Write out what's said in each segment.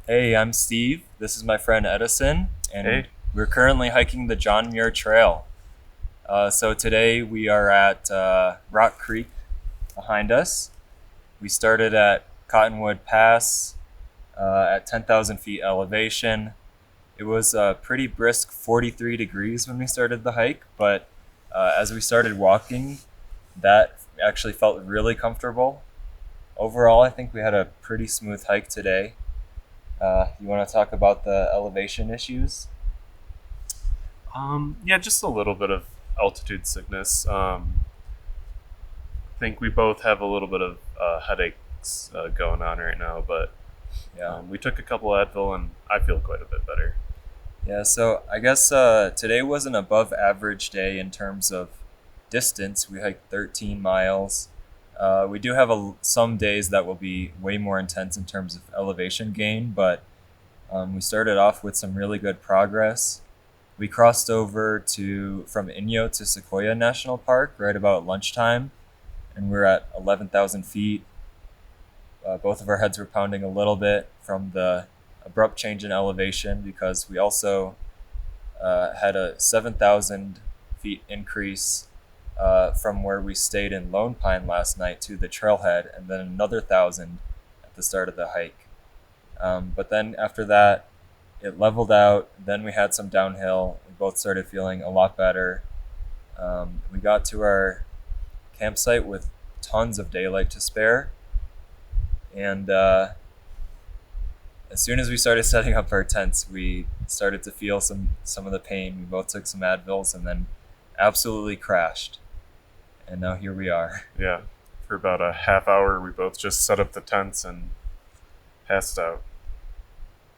Hey, I'm Steve. This is my friend Edison, and Hey, we're currently hiking the John Muir Trail. So today we are at Rock Creek behind us. We started at Cottonwood Pass at 10,000 feet elevation. It was a pretty brisk 43 degrees when we started the hike, but as we started walking, that actually felt really comfortable. Overall, I think we had a pretty smooth hike today. You want to talk about the elevation issues? yeah, just a little bit of altitude sickness. I think we both have a little bit of headaches going on right now, but Yeah. we took a couple Advil and I feel quite a bit better. Yeah, so I guess today was an above average day in terms of distance. We hiked 13 miles. We do have some days that will be way more intense in terms of elevation gain, but we started off with some really good progress. We crossed over from Inyo to Sequoia National Park right about lunchtime, and we're at 11,000 feet. Both of our heads were pounding a little bit from the abrupt change in elevation because we also had a 7,000 feet increase from where we stayed in Lone Pine last night to the trailhead, and then another 1,000 at the start of the hike. But then after that, it leveled out. Then we had some downhill. We both started feeling a lot better. We got to our campsite with tons of daylight to spare, and as soon as we started setting up our tents, we started to feel some of the pain. We both took some Advils and then absolutely crashed. And now here we are. Yeah, for about a half hour, we both just set up the tents and passed out.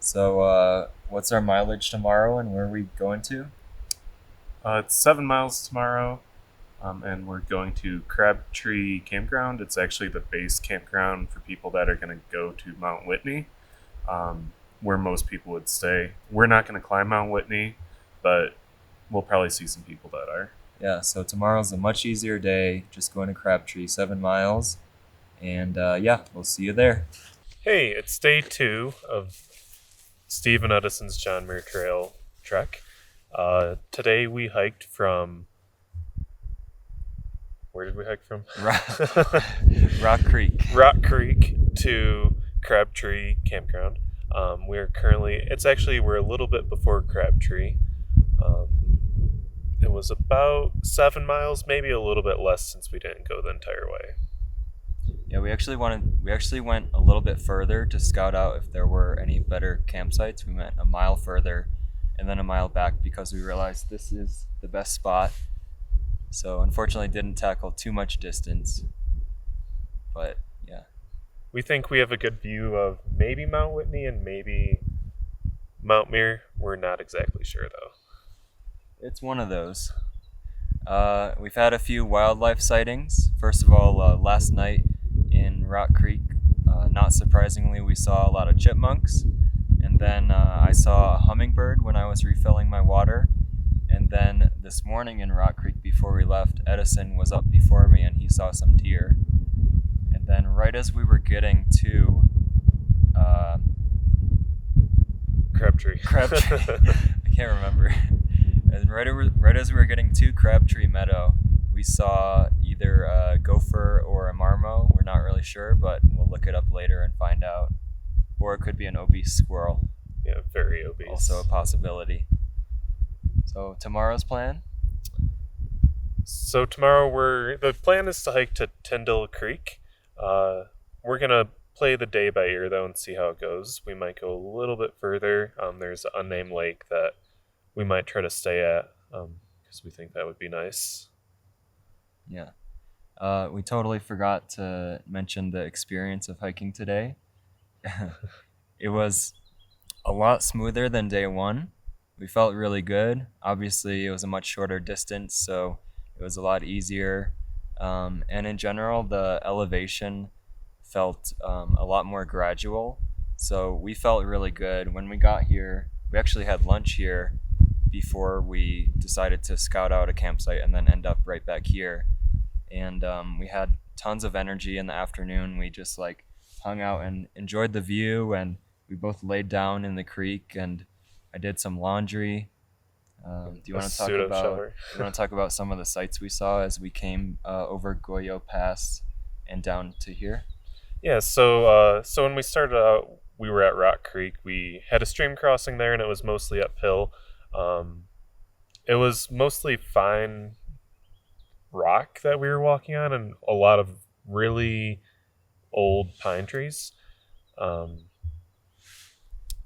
So, what's our mileage tomorrow, and where are we going to? It's 7 miles tomorrow, and we're going to Crabtree Campground. It's actually the base campground for people that are going to go to Mount Whitney, where most people would stay. We're not going to climb Mount Whitney, but we'll probably see some people that are. Yeah, so tomorrow's a much easier day. Just going to Crabtree, 7 miles, and yeah, we'll see you there. Hey, it's day 2 of Steve and Edison's John Muir Trail trek. Today we hiked from. Where did we hike from? Rock Creek. Rock Creek to Crabtree Campground. We're currently. We're a little bit before Crabtree. Um, it was about 7 miles, maybe a little bit less since we didn't go the entire way. Yeah, we actually went a little bit further to scout out if there were any better campsites. We went a mile further and then a mile back because we realized this is the best spot. So unfortunately didn't tackle too much distance. But yeah. We think we have a good view of maybe Mount Whitney and maybe Mount Muir. We're not exactly sure though. It's one of those. We've had a few wildlife sightings. First of all, last night in Rock Creek, not surprisingly, we saw a lot of chipmunks. And then I saw a hummingbird when I was refilling my water. And then this morning in Rock Creek, before we left, Edison was up before me and he saw some deer. And then right as we were getting to Crabtree. I can't remember. Right as we were getting to Crabtree Meadow, we saw either a gopher or a marmot. We're not really sure, but we'll look it up later and find out. Or it could be an obese squirrel, Yeah, very obese. also a possibility. So tomorrow's plan? So tomorrow the plan is to hike to Tyndall Creek. We're gonna play the day by ear though and see how it goes. We might go a little bit further. There's an unnamed lake that we might try to stay at because we think that would be nice. Yeah. We totally forgot to mention the experience of hiking today. It was a lot smoother than day one. We felt really good. Obviously, it was a much shorter distance, so it was a lot easier. And in general, the elevation felt a lot more gradual. So we felt really good. When we got here, we actually had lunch here before we decided to scout out a campsite and then end up right back here. And we had tons of energy in the afternoon. We just hung out and enjoyed the view and we both laid down in the creek, and I did some laundry. Do you A want to talk pseudo about shower. some of the sights we saw as we came over Goyo Pass and down to here? Yeah, so when we started out, we were at Rock Creek. We had a stream crossing there, and it was mostly uphill. Um, it was mostly fine rock that we were walking on, and a lot of really old pine trees. Um,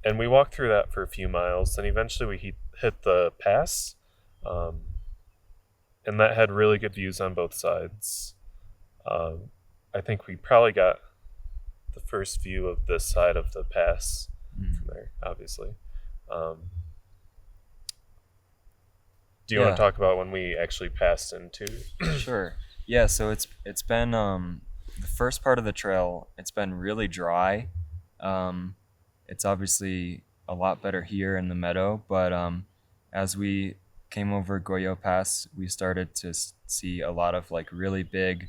and we walked through that for a few miles, and eventually we hit the pass, um, and that had really good views on both sides. I think we probably got the first view of this side of the pass from there, obviously. Um, do you want to talk about when we actually passed into? Sure. Yeah, so it's been the first part of the trail, it's been really dry. It's obviously a lot better here in the meadow, but as we came over Goyo Pass, we started to see a lot of like really big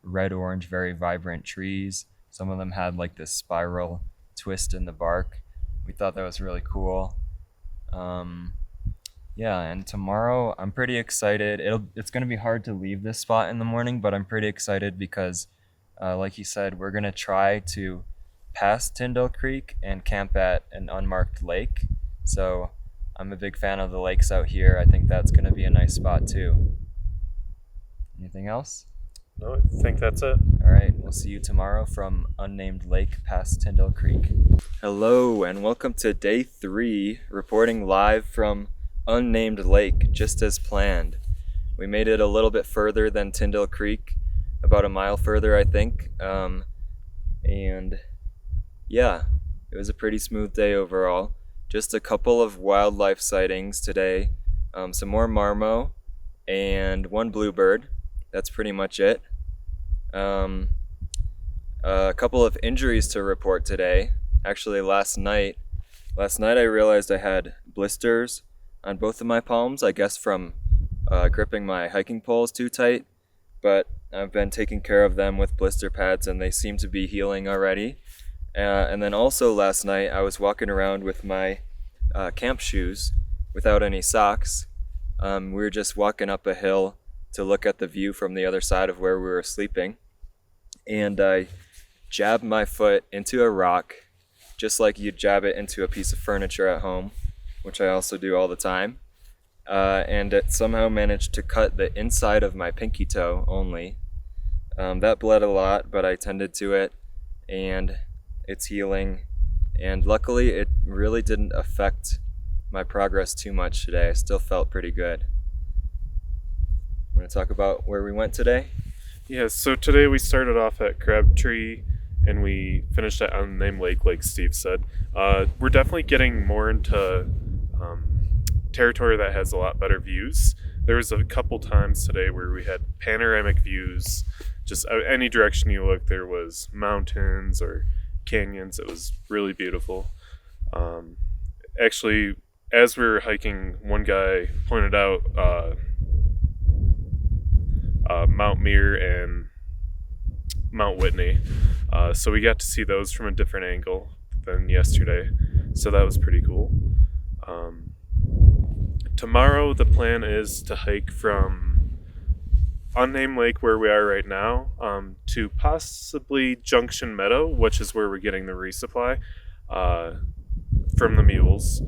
red orange, very vibrant trees. Some of them had like this spiral twist in the bark. We thought that was really cool. Yeah, and tomorrow I'm pretty excited. It's gonna be hard to leave this spot in the morning, but I'm pretty excited because, like you said, we're gonna try to pass Tyndall Creek and camp at an unmarked lake. So I'm a big fan of the lakes out here. I think that's gonna be a nice spot too. Anything else? No, I think that's it. All right, we'll see you tomorrow from Unnamed Lake past Tyndall Creek. Hello, and welcome to day 3, reporting live from Unnamed Lake, just as planned. We made it a little bit further than Tyndall Creek, about a mile further, I think. And yeah, it was a pretty smooth day overall. Just a couple of wildlife sightings today. Some more marmo and one bluebird. That's pretty much it. A couple of injuries to report today. Actually, last night I realized I had blisters on both of my palms, I guess from gripping my hiking poles too tight, but I've been taking care of them with blister pads and they seem to be healing already. And then also last night I was walking around with my camp shoes without any socks. We were just walking up a hill to look at the view from the other side of where we were sleeping, and I jabbed my foot into a rock just like you'd jab it into a piece of furniture at home, which I also do all the time, and it somehow managed to cut the inside of my pinky toe only. That bled a lot, but I tended to it, and it's healing, and luckily it really didn't affect my progress too much today. I still felt pretty good. Want to talk about where we went today? Yeah, so today we started off at Crabtree and we finished at Unnamed Lake, like Steve said. We're definitely getting more into territory that has a lot better views. There was a couple times today where we had panoramic views. Just any direction you look, there was mountains or canyons. It was really beautiful. Actually, as we were hiking, one guy pointed out Mount Muir and Mount Whitney. So we got to see those from a different angle than yesterday. So that was pretty cool. Tomorrow the plan is to hike from Unnamed Lake, where we are right now, to possibly Junction Meadow, which is where we're getting the resupply from the mules.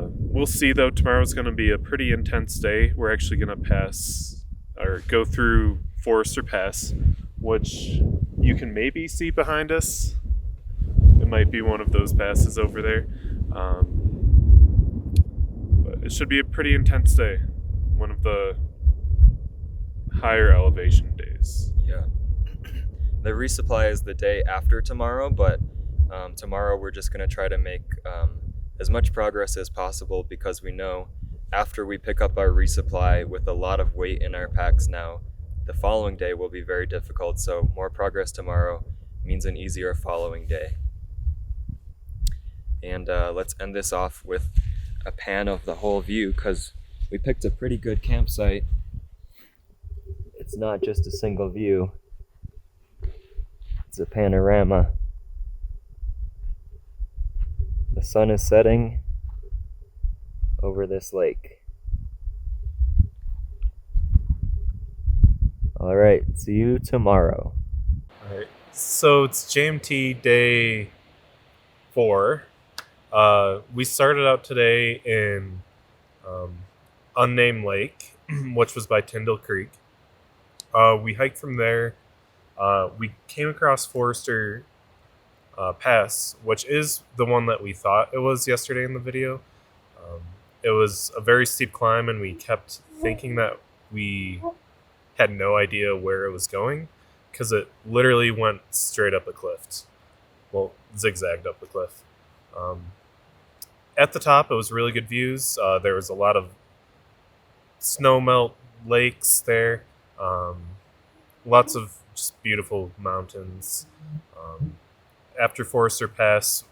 We'll see though, tomorrow's going to be a pretty intense day. We're actually going to go through Forester Pass, which you can maybe see behind us. It might be one of those passes over there. But it should be a pretty intense day. One of the higher elevation days. Yeah. The resupply is the day after tomorrow, but tomorrow we're just going to try to make as much progress as possible, because we know after we pick up our resupply with a lot of weight in our packs now, the following day will be very difficult. So more progress tomorrow means an easier following day. And let's end this off with a pan of the whole view, because we picked a pretty good campsite. It's not just a single view, it's a panorama. The sun is setting over this lake. All right, see you tomorrow. All right. So it's JMT day 4. We started out today in Unnamed Lake, which was by Tyndall Creek. We hiked from there. We came across Forester Pass, which is the one that we thought it was yesterday in the video. It was a very steep climb, and we kept thinking that we had no idea where it was going because it literally went straight up a cliff. Well, zigzagged up the cliff. At the top, it was really good views. There was a lot of snowmelt lakes there. Lots of just beautiful mountains. After Forester Pass,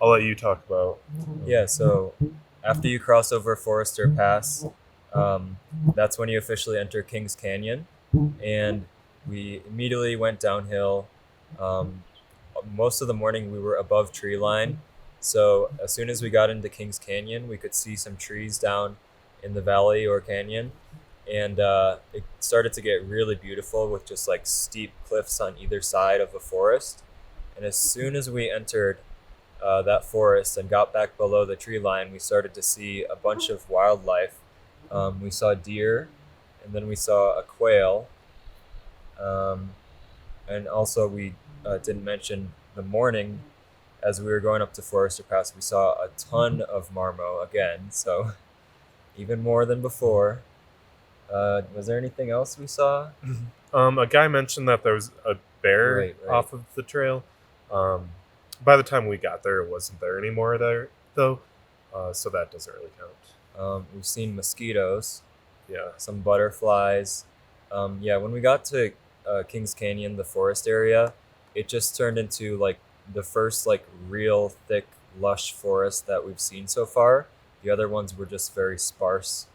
I'll let you talk about. Yeah, so after you cross over Forester Pass, that's when you officially enter Kings Canyon. And we immediately went downhill. Most of the morning we were above tree line. So as soon as we got into Kings Canyon, we could see some trees down in the valley or canyon. And it started to get really beautiful with just like steep cliffs on either side of the forest. And as soon as we entered that forest and got back below the tree line, we started to see a bunch of wildlife. We saw deer, and then we saw a quail. And also we didn't mention the morning, as we were going up to Forester Pass, we saw a ton of marmo again, so even more than before. Was there anything else we saw? A guy mentioned that there was a bear Right. off of the trail. By the time we got there, it wasn't there anymore there, though, so that doesn't really count. We've seen mosquitoes, Yeah. some butterflies. When we got to Kings Canyon, the forest area, it just turned into like the first like real thick, lush forest that we've seen so far. The other ones were just very sparse.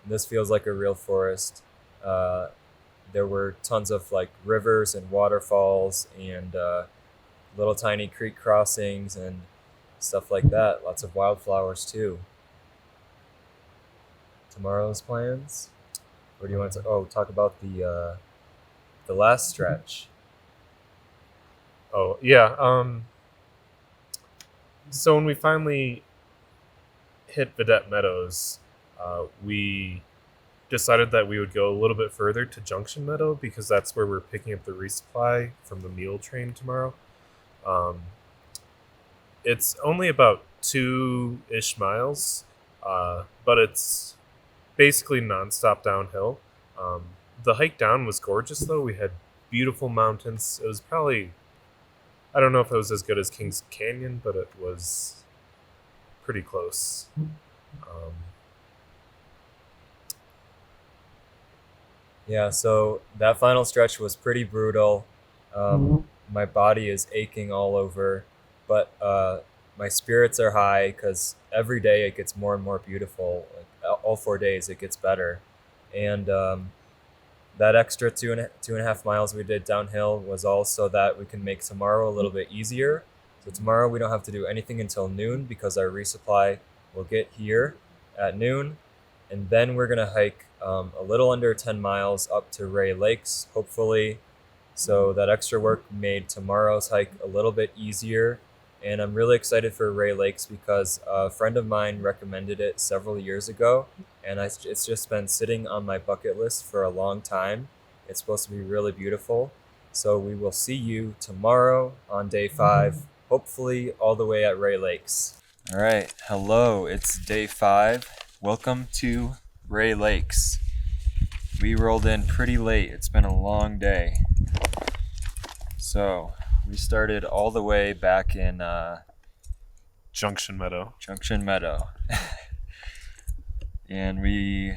This feels like a real forest. There were tons of like rivers and waterfalls and little tiny creek crossings and stuff like that. Lots of wildflowers too. Tomorrow's plans? Or do you want to talk about the last stretch? Oh, yeah. So when we finally hit Vedette Meadows, we decided that we would go a little bit further to Junction Meadow because that's where we're picking up the resupply from the mule train tomorrow. It's only about 2-ish miles, but it's basically nonstop downhill. The hike down was gorgeous, though. We had beautiful mountains. It was probably, I don't know if it was as good as Kings Canyon, but it was pretty close. Yeah, so that final stretch was pretty brutal. My body is aching all over, but my spirits are high because every day it gets more and more beautiful. Like all 4 days, it gets better. And that extra two and a half miles we did downhill was all so that we can make tomorrow a little bit easier. So tomorrow we don't have to do anything until noon because our resupply will get here at noon. And then we're going to hike a little under 10 miles up to Ray Lakes, hopefully. So that extra work made tomorrow's hike a little bit easier. And I'm really excited for Ray Lakes because a friend of mine recommended it several years ago. And it's just been sitting on my bucket list for a long time. It's supposed to be really beautiful. So we will see you tomorrow on day 5, hopefully all the way at Ray Lakes. All right. Hello, it's day 5. Welcome to Ray Lakes. We rolled in pretty late. It's been a long day. So we started all the way back in Junction Meadow. And we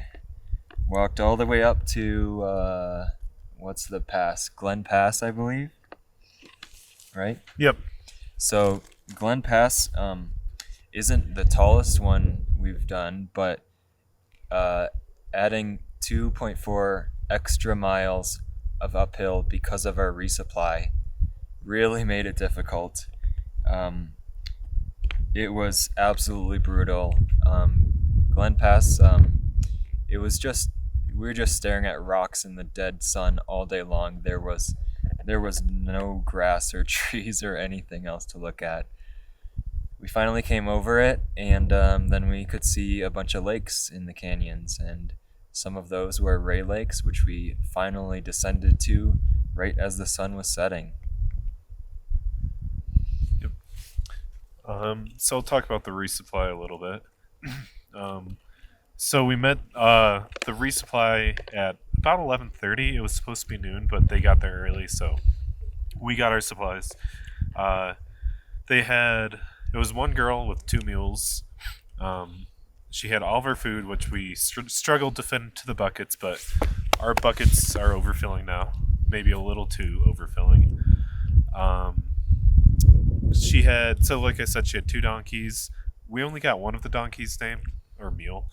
walked all the way up to, what's the pass? Glen Pass, I believe. Right? Yep. So Glen Pass isn't the tallest one we've done, but adding 2.4 extra miles of uphill because of our resupply really made it difficult. Um, it was absolutely brutal. Glen Pass, it was just we were just staring at rocks in the dead sun all day long. There was no grass or trees or anything else to look at. We finally came over it, and then we could see a bunch of lakes in the canyons, and some of those were Ray Lakes, which we finally descended to right as the sun was setting. Yep. So I'll talk about the resupply a little bit. So we met the resupply at about 11:30. It was supposed to be noon, but they got there early, so we got our supplies. They had it was one girl with 2 mules. She had all of her food, which we struggled to fit into the buckets, but our buckets are overfilling now, maybe a little too overfilling. She had like I said, she had 2 donkeys. We only got one of the donkeys named or mule.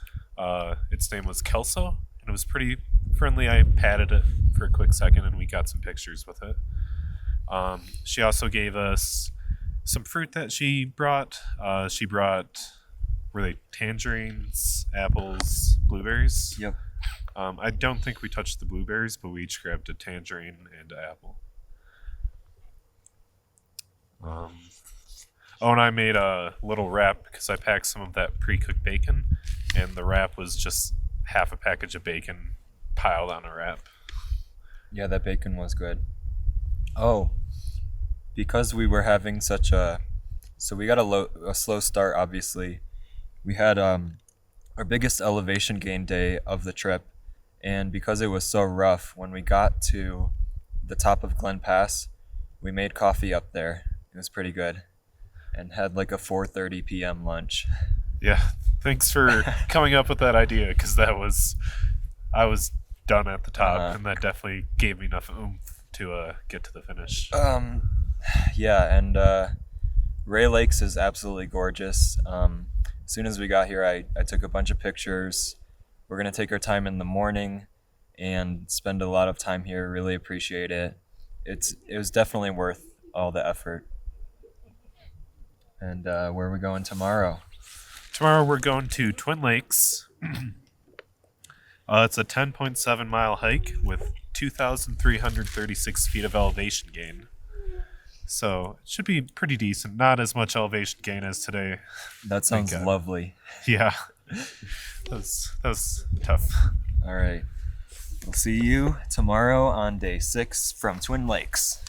Its name was Kelso, and it was pretty friendly. I patted it for a quick second, and we got some pictures with it. She also gave us some fruit that she brought. She brought, were they tangerines, apples, blueberries? Yep. I don't think we touched the blueberries, but we each grabbed a tangerine and an apple. And I made a little wrap because I packed some of that pre-cooked bacon, and the wrap was just half a package of bacon piled on a wrap. Yeah, that bacon was good. Oh, because we were having such a, so we got a slow start. Obviously, we had our biggest elevation gain day of the trip, and because it was so rough, when we got to the top of Glen Pass, we made coffee up there. It was pretty good, and had like a 4:30 p.m. lunch. Yeah, thanks for coming up with that idea, because I was done at the top, and that definitely gave me enough oomph to get to the finish. Yeah, and Ray Lakes is absolutely gorgeous. As soon as we got here, I took a bunch of pictures. We're gonna take our time in the morning and spend a lot of time here. Really appreciate it. It was definitely worth all the effort. And where are we going tomorrow? Tomorrow we're going to Twin Lakes. It's a 10.7 mile hike with 2,336 feet of elevation gain. So it should be pretty decent. Not as much elevation gain as today. That sounds lovely. Yeah. That was tough. All right. We'll see you tomorrow on day 6 from Twin Lakes.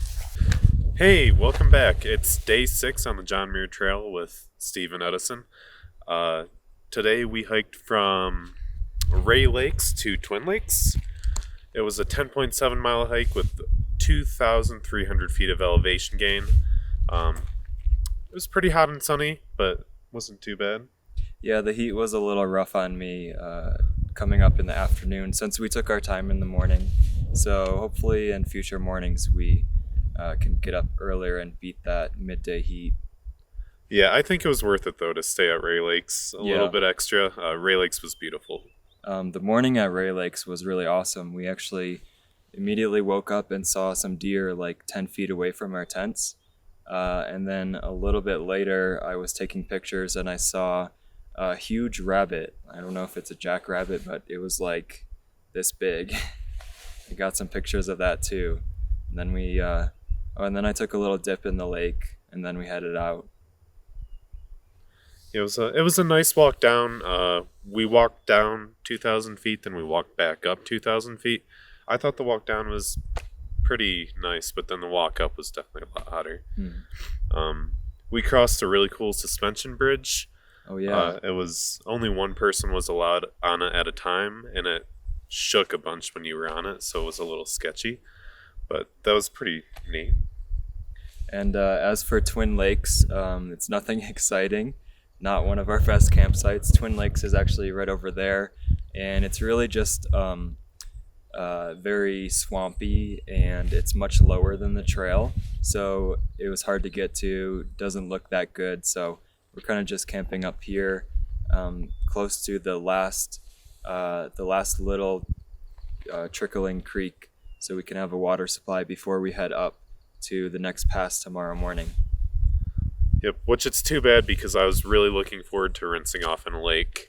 Hey, welcome back. It's day 6 on the John Muir Trail with Steve and Edison. Today we hiked from Ray Lakes to Twin Lakes. It was a 10.7 mile hike with 2,300 feet of elevation gain. It was pretty hot and sunny, but wasn't too bad. Yeah, the heat was a little rough on me coming up in the afternoon since we took our time in the morning. So hopefully in future mornings we can get up earlier and beat that midday heat. Yeah, I think it was worth it though to stay at Ray Lakes a little bit extra. Ray Lakes was beautiful. The morning at Ray Lakes was really awesome. We actually immediately woke up and saw some deer like 10 feet away from our tents. And then a little bit later, I was taking pictures and I saw a huge rabbit. I don't know if it's a jackrabbit, but it was like this big. I got some pictures of that too. And then and then I took a little dip in the lake, and then we headed out. It was a nice walk down. We walked down 2,000 feet, then we walked back up 2,000 feet. I thought the walk down was pretty nice, but then the walk up was definitely a lot hotter. We crossed a really cool suspension bridge. Oh yeah. It was only one person was allowed on it at a time, and it shook a bunch when you were on it, so it was a little sketchy. But that was pretty neat. And as for Twin Lakes, it's nothing exciting. Not one of our best campsites. Twin Lakes is actually right over there, and it's really just very swampy, and it's much lower than the trail, so it was hard to get to. Doesn't look that good, so we're kind of just camping up here, close to the last little trickling creek, so we can have a water supply before we head up to the next pass tomorrow morning. Yep, which it's too bad because I was really looking forward to rinsing off in a lake.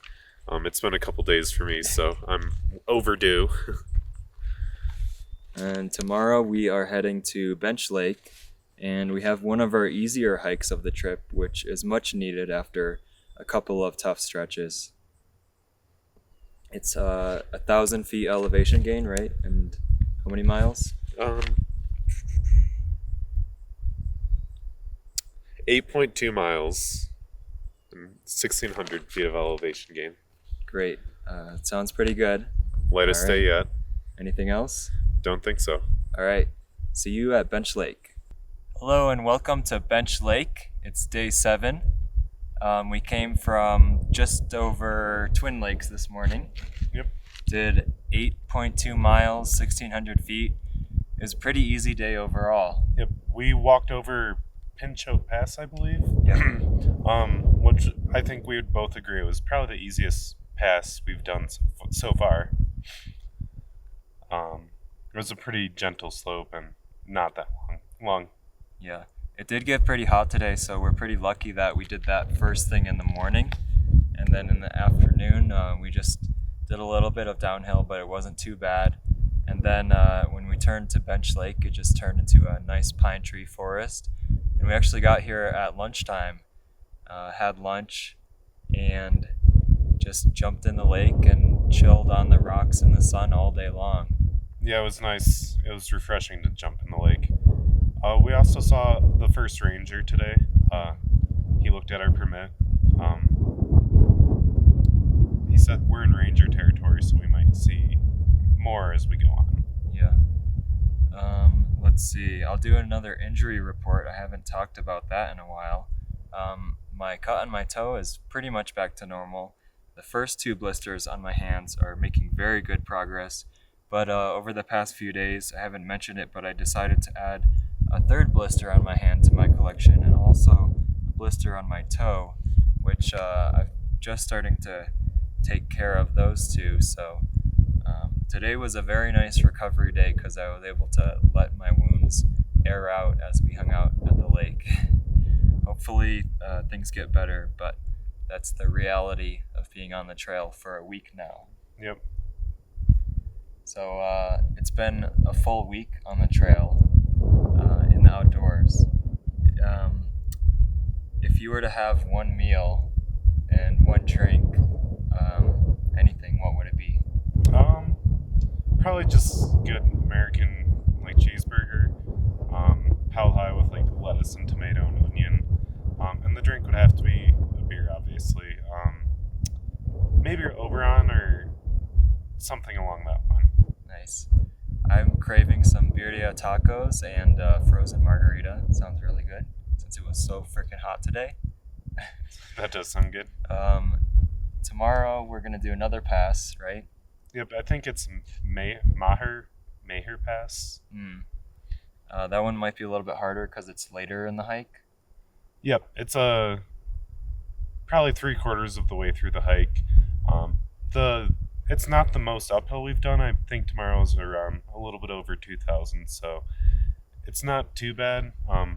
It's been a couple days for me, so I'm overdue. And tomorrow we are heading to Bench Lake, and we have one of our easier hikes of the trip, which is much needed after a couple of tough stretches. It's 1,000 feet elevation gain, right? And how many miles? 8.2 miles and 1,600 feet of elevation gain. Great. It sounds pretty good. Lightest All right. day yet. Anything else? Don't think so. All right. See you at Bench Lake. Hello and welcome to Bench Lake. It's day 7. We came from just over Twin Lakes this morning. Yep. Did 8.2 miles, 1,600 feet. It was a pretty easy day overall. Yep. We walked over Pinchote Pass, I believe. Yeah. Which I think we would both agree was probably the easiest pass we've done so far. It was a pretty gentle slope and not that long. Yeah. It did get pretty hot today, so we're pretty lucky that we did that first thing in the morning. And then in the afternoon, we just did a little bit of downhill, but it wasn't too bad. And then when we turned to Bench Lake, it just turned into a nice pine tree forest. And we actually got here at lunchtime, had lunch, and just jumped in the lake and chilled on the rocks in the sun all day long. Yeah, it was nice. It was refreshing to jump in the lake. We also saw the first ranger today. He looked at our permit. He said we're in ranger territory, so we might see more as we go on. Yeah. Let's see. I'll do another injury report. I haven't talked about that in a while. My cut on my toe is pretty much back to normal. The first 2 blisters on my hands are making very good progress. But over the past few days, I haven't mentioned it, but I decided to add a 3rd blister on my hand to my collection, and also a blister on my toe, which I'm just starting to take care of those 2. So today was a very nice recovery day because I was able to let my wounds air out as we hung out at the lake. Hopefully things get better, but that's the reality of being on the trail for a week now. Yep. So it's been a full week on the trail in the outdoors. If you were to have one meal and one drink, anything, what would it be? Probably just good American like cheeseburger, piled high with like lettuce and tomato and onion. And the drink would have to be a beer, obviously. Maybe Oberon or something along that line. Nice. I'm craving some birria tacos and frozen margarita. Sounds really good since it was so freaking hot today. That does sound good. Tomorrow we're gonna do another pass, right? Yep, I think it's Maher Pass. That one might be a little bit harder because it's later in the hike. Yep, it's probably 3/4 of the way through the hike. It's not the most uphill we've done. I think tomorrow's around a little bit over 2,000, so it's not too bad.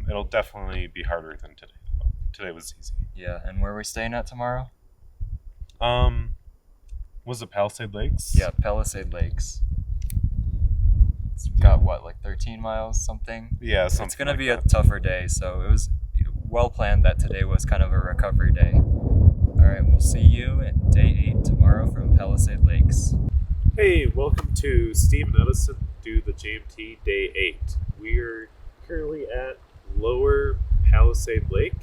It'll definitely be harder than today, though. Today was easy. Yeah, and where are we staying at tomorrow? Was it Palisade Lakes? Yeah, Palisade Lakes. It's got what, like 13 miles, something? Yeah, something. It's gonna like be that. a tougher day, so it was well planned that today was kind of a recovery day. All right, we'll see you at day 8 tomorrow from Palisade Lakes. Hey, welcome to Steve and Edison do the JMT Day 8. We are currently at Lower Palisade Lake.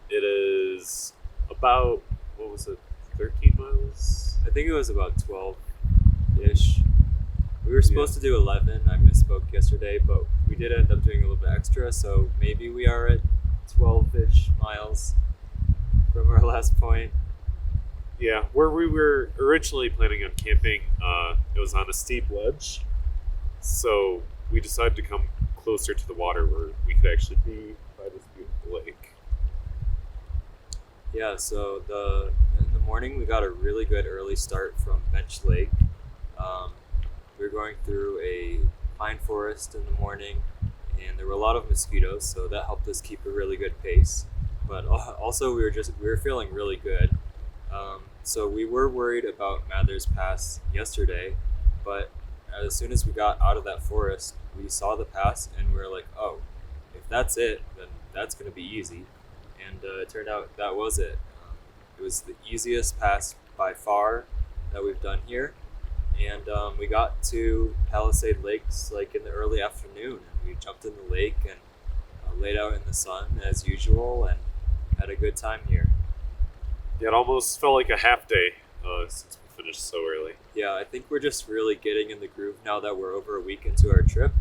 It is about, 13 miles? I think it was about 12-ish. We were supposed to do 11. I misspoke yesterday, but we did end up doing a little bit extra, so maybe we are at 12-ish miles from our last point. Yeah, where we were originally planning on camping, it was on a steep ledge. So we decided to come closer to the water where we could actually be by this beautiful lake. Yeah, so in the morning we got a really good early start from Bench Lake. We were going through a pine forest in the morning, and there were a lot of mosquitoes, so that helped us keep a really good pace. But also we were feeling really good. So we were worried about Mathers Pass yesterday, but as soon as we got out of that forest, we saw the pass and we were like, oh, if that's it, then that's going to be easy. And it turned out that was it. It was the easiest pass by far that we've done here. And we got to Palisade Lakes like in the early afternoon, and we jumped in the lake and laid out in the sun as usual and had a good time here. Yeah, it almost felt like a half day since we finished so early. Yeah, I think we're just really getting in the groove now that we're over a week into our trip.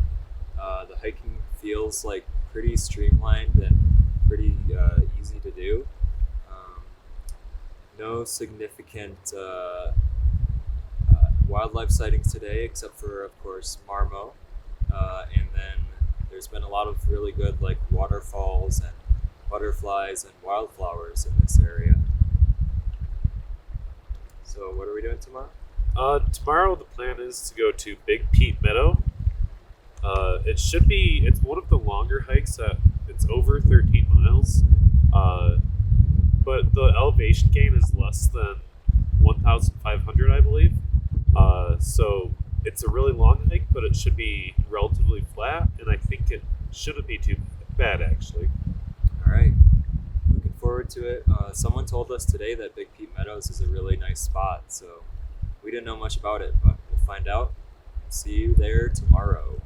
The hiking feels like pretty streamlined and pretty easy to do. No significant wildlife sightings today, except for, of course, marmo. And then there's been a lot of really good like waterfalls and butterflies and wildflowers in this area. So what are we doing tomorrow? Tomorrow the plan is to go to Big Pete Meadow. It's one of the longer hikes. It's over 13 miles. But the elevation gain is less than 1,500, I believe. So it's a really long hike, but it should be relatively flat, and I think it shouldn't be too bad, actually. All right. Looking forward to it. Someone told us today that Big Pete Meadows is a really nice spot, so we didn't know much about it, but we'll find out. See you there tomorrow.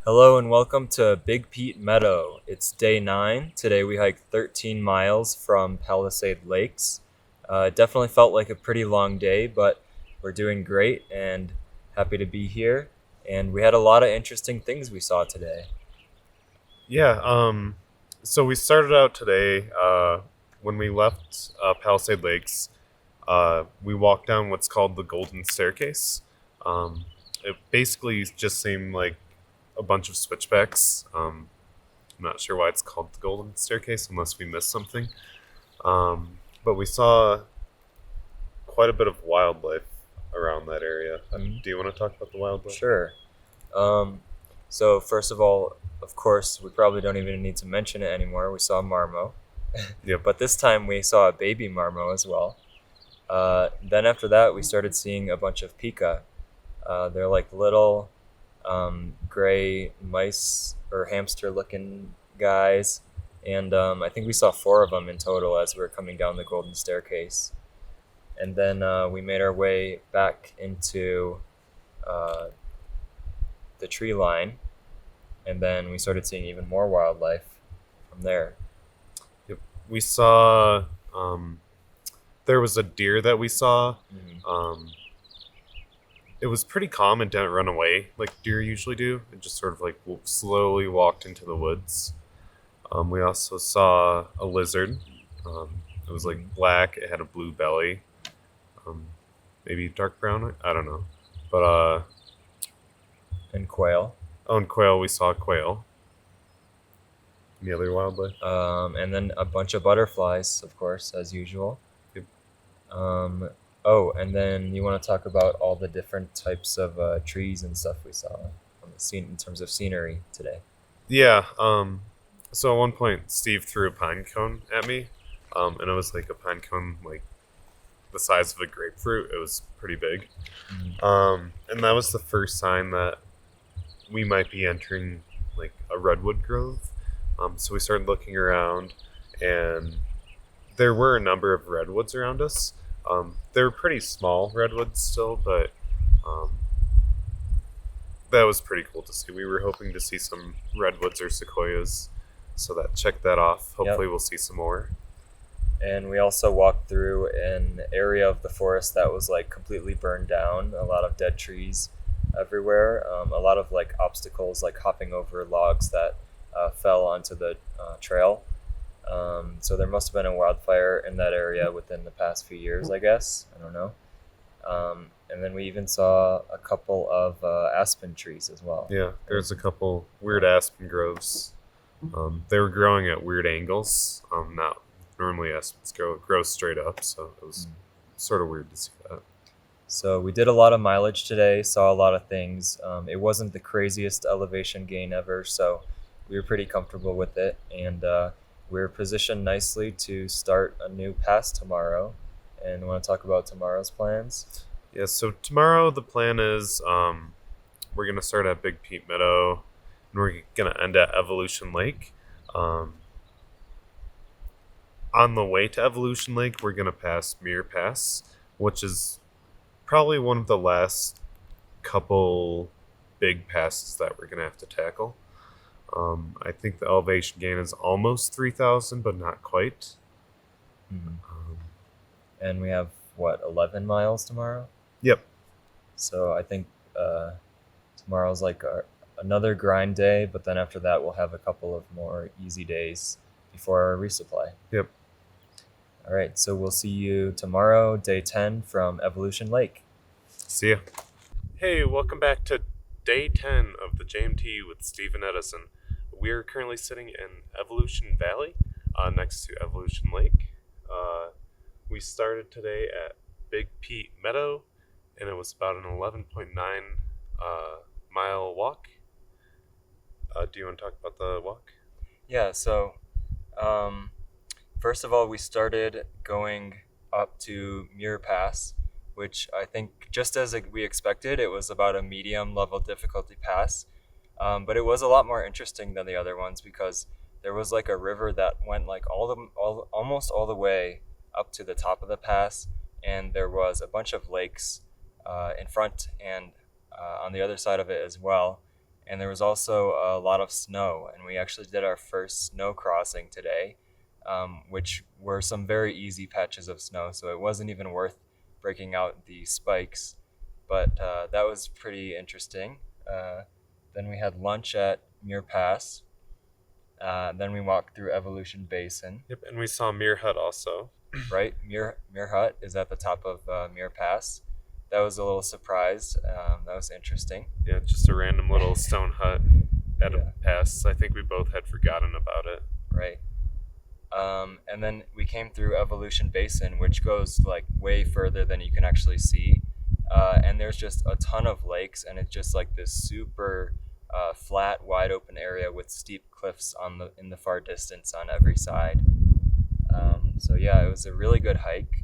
Hello and welcome to Big Pete Meadow. It's day 9. Today we hiked 13 miles from Palisade Lakes. It definitely felt like a pretty long day, but we're doing great and happy to be here. And we had a lot of interesting things we saw today. Yeah, so we started out today, when we left Palisade Lakes, we walked down what's called the Golden Staircase. It basically just seemed like a bunch of switchbacks. I'm not sure why it's called the Golden Staircase unless we missed something. But we saw quite a bit of wildlife around that area. Do you want to talk about the wildlife? Sure. So first of all, of course, we probably don't even need to mention it anymore. We saw marmo. Yep. But this time we saw a baby marmo as well. Then after that, we started seeing a bunch of pika. They're like little gray mice or hamster-looking guys. And I think we saw 4 of them in total as we were coming down the Golden Staircase. And then we made our way back into the tree line. And then we started seeing even more wildlife from there. Yep. We saw, there was a deer that we saw. Mm-hmm. It was pretty calm and didn't run away like deer usually do. It just sort of like slowly walked into the woods. We also saw a lizard. It was like black. It had a blue belly. Maybe dark brown. I don't know. But And quail. oh, and quail. We saw quail. Any other wildlife? And then a bunch of butterflies, of course, as usual. Yep. Oh, and then you want to talk about all the different types of trees and stuff we saw on the scene in terms of scenery today. Yeah. So at one point, Steve threw a pine cone at me, and it was like a pine cone like the size of a grapefruit. It was pretty big. Mm-hmm. And that was the first sign that we might be entering like a redwood grove. So we started looking around, and there were a number of redwoods around us. They were pretty small redwoods still, but that was pretty cool to see. We were hoping to see some redwoods or sequoias, so that checked that off. Hopefully we'll see some more. And we also walked through an area of the forest that was like completely burned down, a lot of dead trees everywhere, a lot of like obstacles, like hopping over logs that fell onto the trail. So there must have been a wildfire in that area within the past few years, I guess. I don't know. And then we even saw a couple of aspen trees as well. Yeah, there's a couple weird aspen groves. They were growing at weird angles. Not normally aspens grow straight up, so it was sort of weird to see that. So we did a lot of mileage today, saw a lot of things. It wasn't the craziest elevation gain ever, so we were pretty comfortable with it, and we're positioned nicely to start a new pass tomorrow. And want to talk about tomorrow's plans? Yeah, so tomorrow the plan is we're going to start at Big Pete Meadow and we're going to end at Evolution Lake. Um, on the way to Evolution Lake, we're going to pass Muir Pass, which is probably one of the last couple big passes that we're going to have to tackle. I think the elevation gain is almost 3,000, but not quite. Mhm. Um, And we have, what, 11 miles tomorrow? yep. So I think tomorrow's like another grind day, but then after that, we'll have a couple of more easy days before our resupply. Yep. All right, so we'll see you tomorrow, day 10 from Evolution Lake. See ya. Hey, welcome back to day 10 of the JMT with Stephen Edison. We are currently sitting in Evolution Valley next to Evolution Lake. We started today at Big Pete Meadow, and it was about an 11.9 mile walk. Do you want to talk about the walk? Yeah, so first of all, we started going up to Muir Pass, which I think, just as we expected, it was about a medium level difficulty pass. But it was a lot more interesting than the other ones because there was like a river that went like almost all the way up to the top of the pass, and there was a bunch of lakes in front and on the other side of it as well. And there was also a lot of snow, and we actually did our first snow crossing today, which were some very easy patches of snow, so it wasn't even worth breaking out the spikes. But that was pretty interesting. Then we had lunch at Muir Pass. Then we walked through Evolution Basin. Yep, and we saw Muir Hut also. Right, Muir Hut is at the top of Muir Pass. That was a little surprise. That was interesting. Yeah, just a random little stone hut at Yeah. a pass. I think we both had forgotten about it. Right. And then we came through Evolution Basin, which goes like way further than you can actually see. And there's just a ton of lakes, and it's just like this super flat, wide open area with steep cliffs in the far distance on every side. So yeah, it was a really good hike,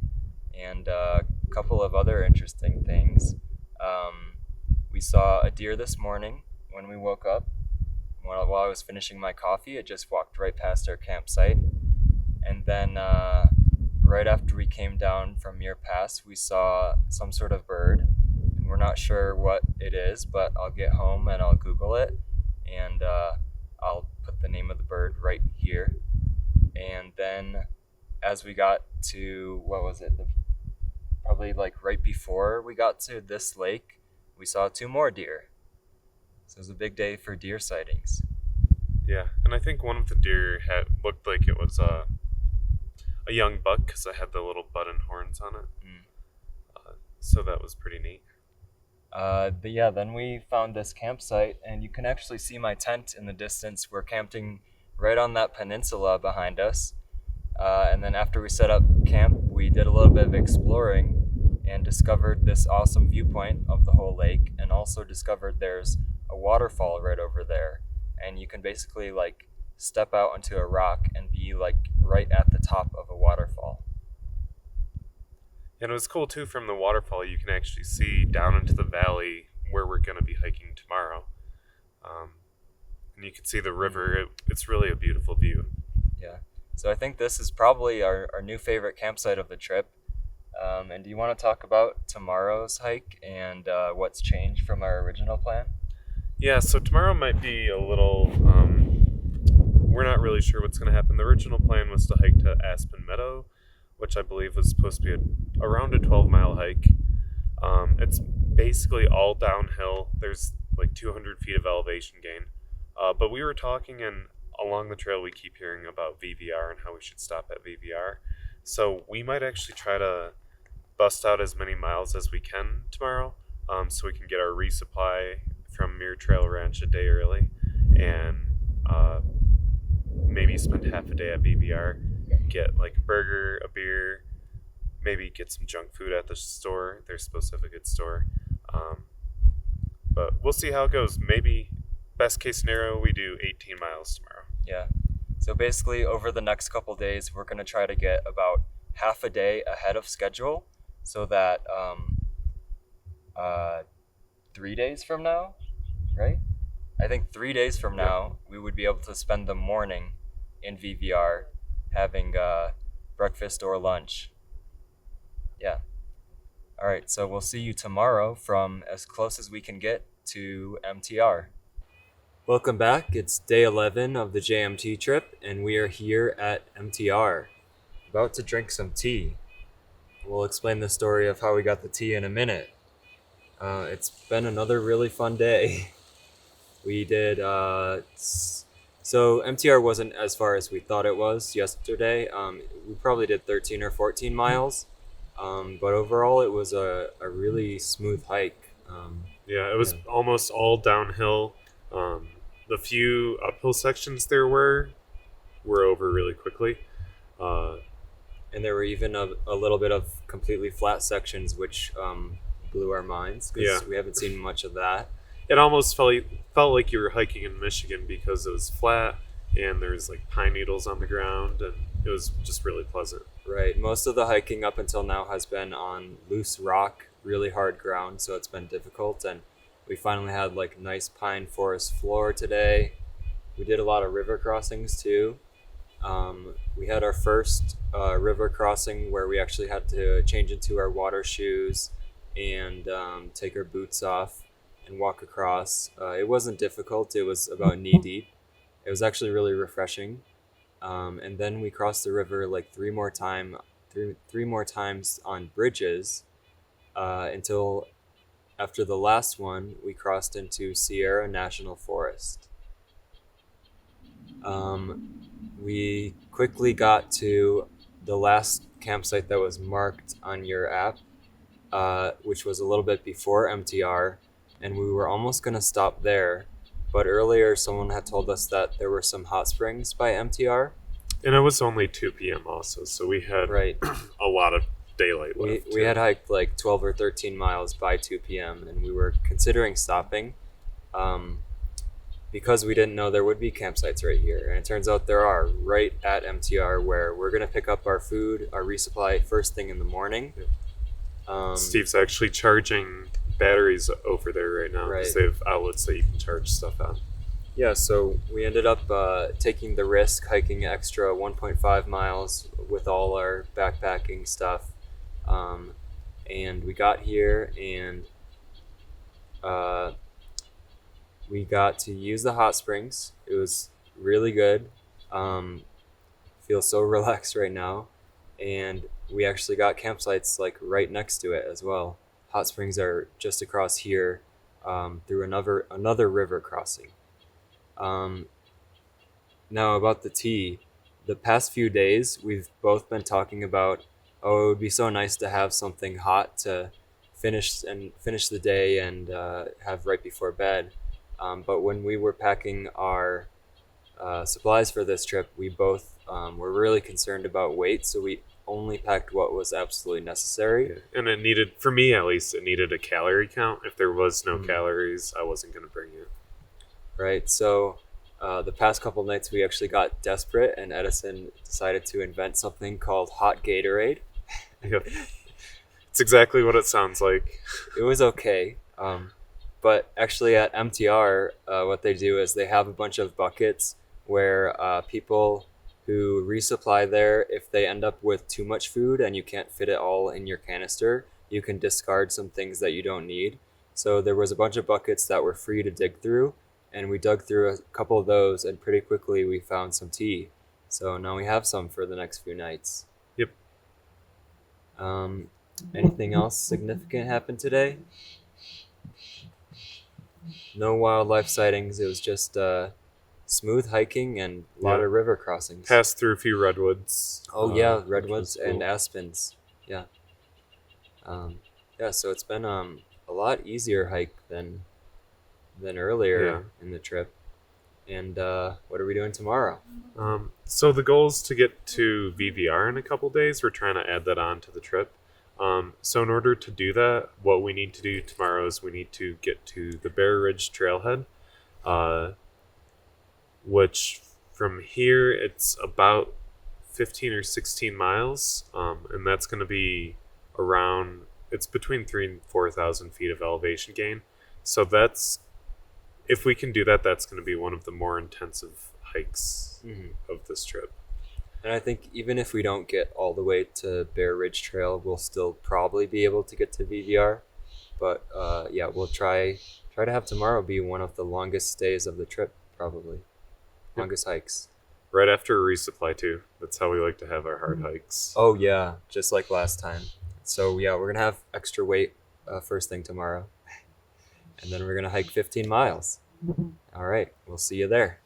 and a couple of other interesting things. We saw a deer this morning when we woke up. While I was finishing my coffee, it just walked right past our campsite. And then right after we came down from Muir Pass, we saw some sort of bird. And we're not sure what it is, but I'll get home and I'll Google it. And I'll put the name of the bird right here. And then as we got to, what was it? Probably like right before we got to this lake, we saw 2 more deer. So it was a big day for deer sightings. Yeah, and I think one of the deer looked like it was a young buck because it had the little button horns on it. So that was pretty neat. But yeah, then we found this campsite, and you can actually see my tent in the distance. We're camping right on that peninsula behind us. And then after we set up camp, we did a little bit of exploring and discovered this awesome viewpoint of the whole lake, and also discovered there's a waterfall right over there. And you can basically like step out onto a rock and be like right at the top of a waterfall. And it was cool too, from the waterfall you can actually see down into the valley where we're going to be hiking tomorrow. And you can see the river. It's really a beautiful view. Yeah. So I think this is probably our new favorite campsite of the trip. And do you want to talk about tomorrow's hike and what's changed from our original plan? Yeah, so tomorrow might be a little, we're not really sure what's going to happen. The original plan was to hike to Aspen Meadow, which I believe was supposed to be around a 12-mile hike. It's basically all downhill. There's like 200 feet of elevation gain. But we were talking, and along the trail we keep hearing about VVR and how we should stop at VVR. So we might actually try to bust out as many miles as we can tomorrow, so we can get our resupply from Muir Trail Ranch a day early, and maybe spend half a day at VVR, get like a burger, a beer, maybe get some junk food at the store. They're supposed to have a good store. But we'll see how it goes. Maybe best case scenario, we do 18 miles tomorrow. Yeah. So basically, over the next couple days, we're going to try to get about half a day ahead of schedule so that uh, 3 days from now, right? I think 3 days from now, we would be able to spend the morning in VVR having breakfast or lunch. Yeah. All right. So we'll see you tomorrow from as close as we can get to MTR. Welcome back. It's day 11 of the JMT trip, and we are here at MTR, about to drink some tea. We'll explain the story of how we got the tea in a minute. It's been another really fun day. We did, so MTR wasn't as far as we thought it was yesterday. We probably did 13 or 14 miles, but overall it was a really smooth hike. It was almost all downhill. The few uphill sections there were over really quickly. And there were even a little bit of completely flat sections, which blew our minds because we haven't seen much of that. It almost felt like you were hiking in Michigan because it was flat and there's like pine needles on the ground, and it was just really pleasant. Right. Most of the hiking up until now has been on loose rock, really hard ground, so it's been difficult. And we finally had like nice pine forest floor today. We did a lot of river crossings too. We had our first river crossing where we actually had to change into our water shoes and take our boots off and walk across. It wasn't difficult. It was about knee deep. It was actually really refreshing. And then we crossed the river like three more times on bridges until after the last one, we crossed into Sierra National Forest. We quickly got to the last campsite that was marked on your app, which was a little bit before MTR, and we were almost going to stop there. But earlier, someone had told us that there were some hot springs by MTR. And it was only 2 p.m. also, so we had a lot of daylight left. We had hiked like 12 or 13 miles by 2 p.m. and we were considering stopping because we didn't know there would be campsites right here. And it turns out there are right at MTR, where we're going to pick up our food, our resupply, first thing in the morning. Steve's actually charging batteries over there right now because they have outlets that you can charge stuff on. Yeah, so we ended up taking the risk, hiking extra 1.5 miles with all our backpacking stuff. And we got here and we got to use the hot springs. It was really good. Feel so relaxed right now. And we actually got campsites like right next to it as well. Hot springs are just across here through another river crossing. Now about the tea, the past few days we've both been talking about, it would be so nice to have something hot to finish the day and have right before bed. But when we were packing our supplies for this trip, we both were really concerned about weight, so we only packed what was absolutely necessary. Yeah. And it needed, for me at least, it needed a calorie count. If there was no calories, I wasn't going to bring it. Right. So the past couple nights we actually got desperate, and Edison decided to invent something called hot Gatorade. Yep. It's exactly what it sounds like. It was okay. But actually at MTR, what they do is they have a bunch of buckets where people who resupply there, if they end up with too much food and you can't fit it all in your canister, you can discard some things that you don't need. So there was a bunch of buckets that were free to dig through, and we dug through a couple of those, and pretty quickly we found some tea. So now we have some for the next few nights. Yep. Anything else significant happened today? No wildlife sightings. It was just smooth hiking and a lot of river crossings. Passed through a few redwoods. Oh yeah, redwoods and aspens. Yeah. So it's been a lot easier hike than earlier in the trip. And what are we doing tomorrow? So the goal is to get to VVR in a couple days. We're trying to add that on to the trip. So in order to do that, what we need to do tomorrow is we need to get to the Bear Ridge Trailhead. uh, which from here it's about 15 or 16 miles, and that's going to be around, it's between 3 and 4,000 feet of elevation gain. So that's, if we can do that, that's going to be one of the more intensive hikes of this trip. And I think even if we don't get all the way to Bear Ridge Trail, we'll still probably be able to get to VVR. But yeah, we'll try to have tomorrow be one of the longest days of the trip, probably. Longest hikes. Right after a resupply, too. That's how we like to have our hard hikes. Oh yeah, just like last time. So yeah, we're gonna have extra weight first thing tomorrow, and then we're gonna hike 15 miles. All right, we'll see you there.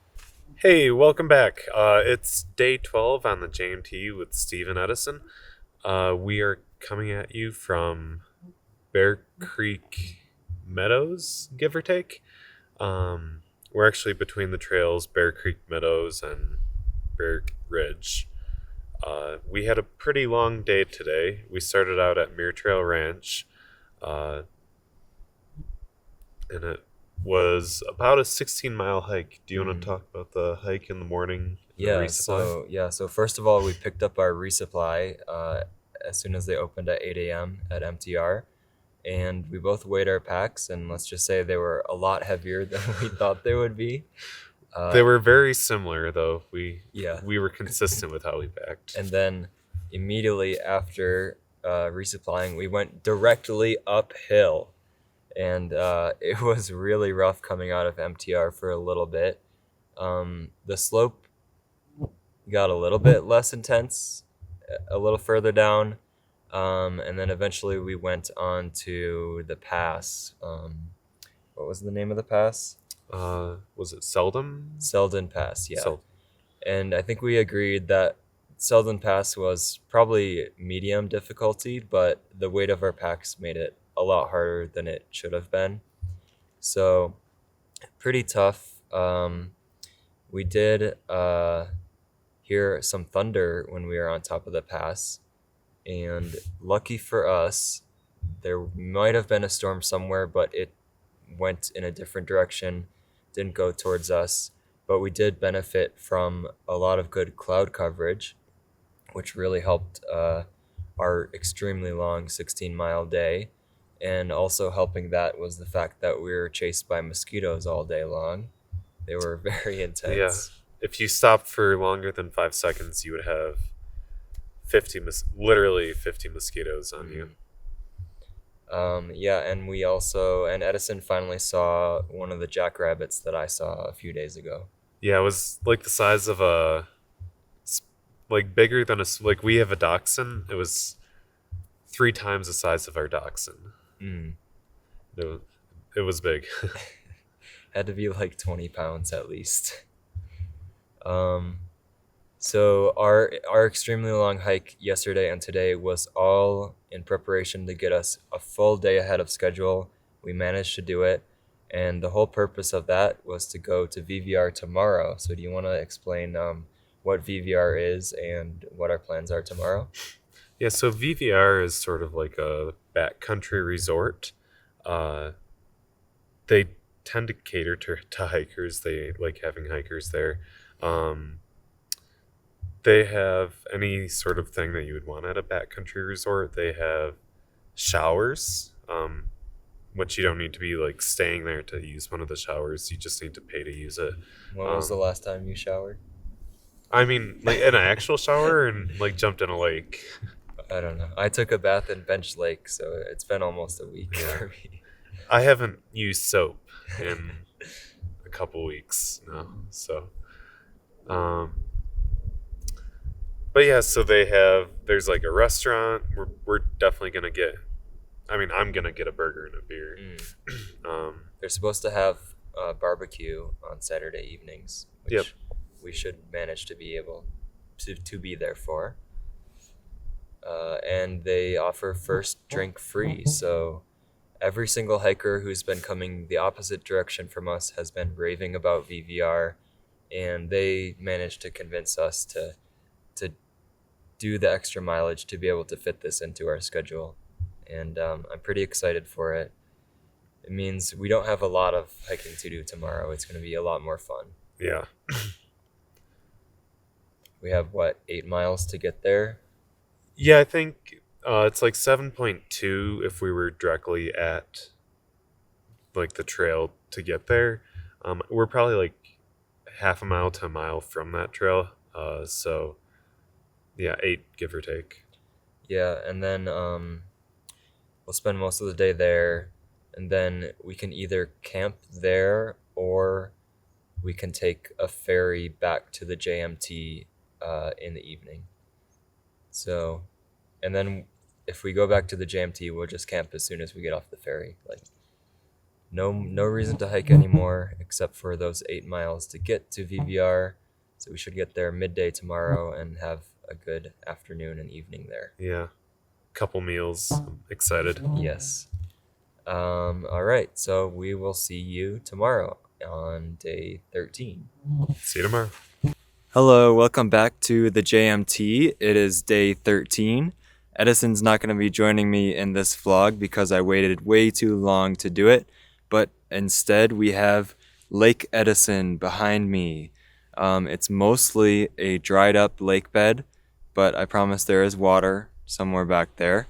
Hey, welcome back. It's day 12 on the JMT with Stephen Edison. We are coming at you from Bear Creek Meadows, give or take. We're actually between the trails, Bear Creek Meadows and Bear Ridge. We had a pretty long day today. We started out at Muir Trail Ranch, and it was about a 16-mile hike. Do you want to talk about the hike in the morning? Yeah. So first of all, we picked up our resupply as soon as they opened at 8 a.m. at MTR, and we both weighed our packs, and let's just say they were a lot heavier than we thought they would be. They were very similar, though. We Yeah. were consistent with how we packed. And then immediately after resupplying, we went directly uphill. And it was really rough coming out of MTR for a little bit. The slope got a little bit less intense a little further down. And then eventually we went on to the pass. What was the name of the pass? Was it Seldom? Selden Pass, yeah. Seldom. And I think we agreed that Selden Pass was probably medium difficulty, but the weight of our packs made it a lot harder than it should have been. So, pretty tough. We did hear some thunder when we were on top of the pass, and lucky for us, there might have been a storm somewhere, but it went in a different direction, didn't go towards us. But we did benefit from a lot of good cloud coverage, which really helped our extremely long 16-mile day. And also helping that was the fact that we were chased by mosquitoes all day long. They were very intense. Yeah. If you stopped for longer than 5 seconds, you would have literally 50 mosquitoes on you. Yeah, and Edison finally saw one of the jackrabbits that I saw a few days ago. Yeah, it was like the size of like bigger than like we have a dachshund. It was 3 times the size of our dachshund. It was big. Had to be like 20 pounds at least. So our extremely long hike yesterday and today was all in preparation to get us a full day ahead of schedule. We managed to do it, and the whole purpose of that was to go to VVR tomorrow. So do you want to explain what VVR is and what our plans are tomorrow? Yeah, so VVR is sort of like a backcountry resort. They tend to cater to hikers. They like having hikers there. They have any sort of thing that you would want at a backcountry resort. They have showers, which you don't need to be like staying there to use one of the showers. You just need to pay to use it. When was the last time you showered? I mean, like in an actual shower and like jumped in a lake. I don't know. I took a bath in Bench Lake, so it's been almost a week for me. I haven't used soap in a couple weeks now, so. But yeah, so there's like a restaurant. We're definitely gonna get. I mean, I'm gonna get a burger and a beer. They're supposed to have barbecue on Saturday evenings, which we should manage to be able to be there for. And they offer first drink free, so every single hiker who's been coming the opposite direction from us has been raving about VVR, and they managed to convince us to do the extra mileage to be able to fit this into our schedule. And I'm pretty excited for it. It means we don't have a lot of hiking to do tomorrow. It's going to be a lot more fun. Yeah. We have, 8 miles to get there? Yeah, I think it's like 7.2 if we were directly at like the trail to get there. We're probably like half a mile to a mile from that trail. So yeah, 8 give or take. Yeah, and then we'll spend most of the day there, and then we can either camp there or we can take a ferry back to the JMT in the evening. So, and then if we go back to the JMT, we'll just camp as soon as we get off the ferry. Like, no reason to hike anymore except for those 8 miles to get to VVR. So we should get there midday tomorrow and have a good afternoon and evening there. Yeah. Couple meals. I'm excited. Yes. All right. So we will see you tomorrow on day 13. See you tomorrow. Hello, welcome back to the JMT. It is day 13. Edison's not going to be joining me in this vlog because I waited way too long to do it, but instead we have Lake Edison behind me. It's mostly a dried up lake bed, but I promise there is water somewhere back there,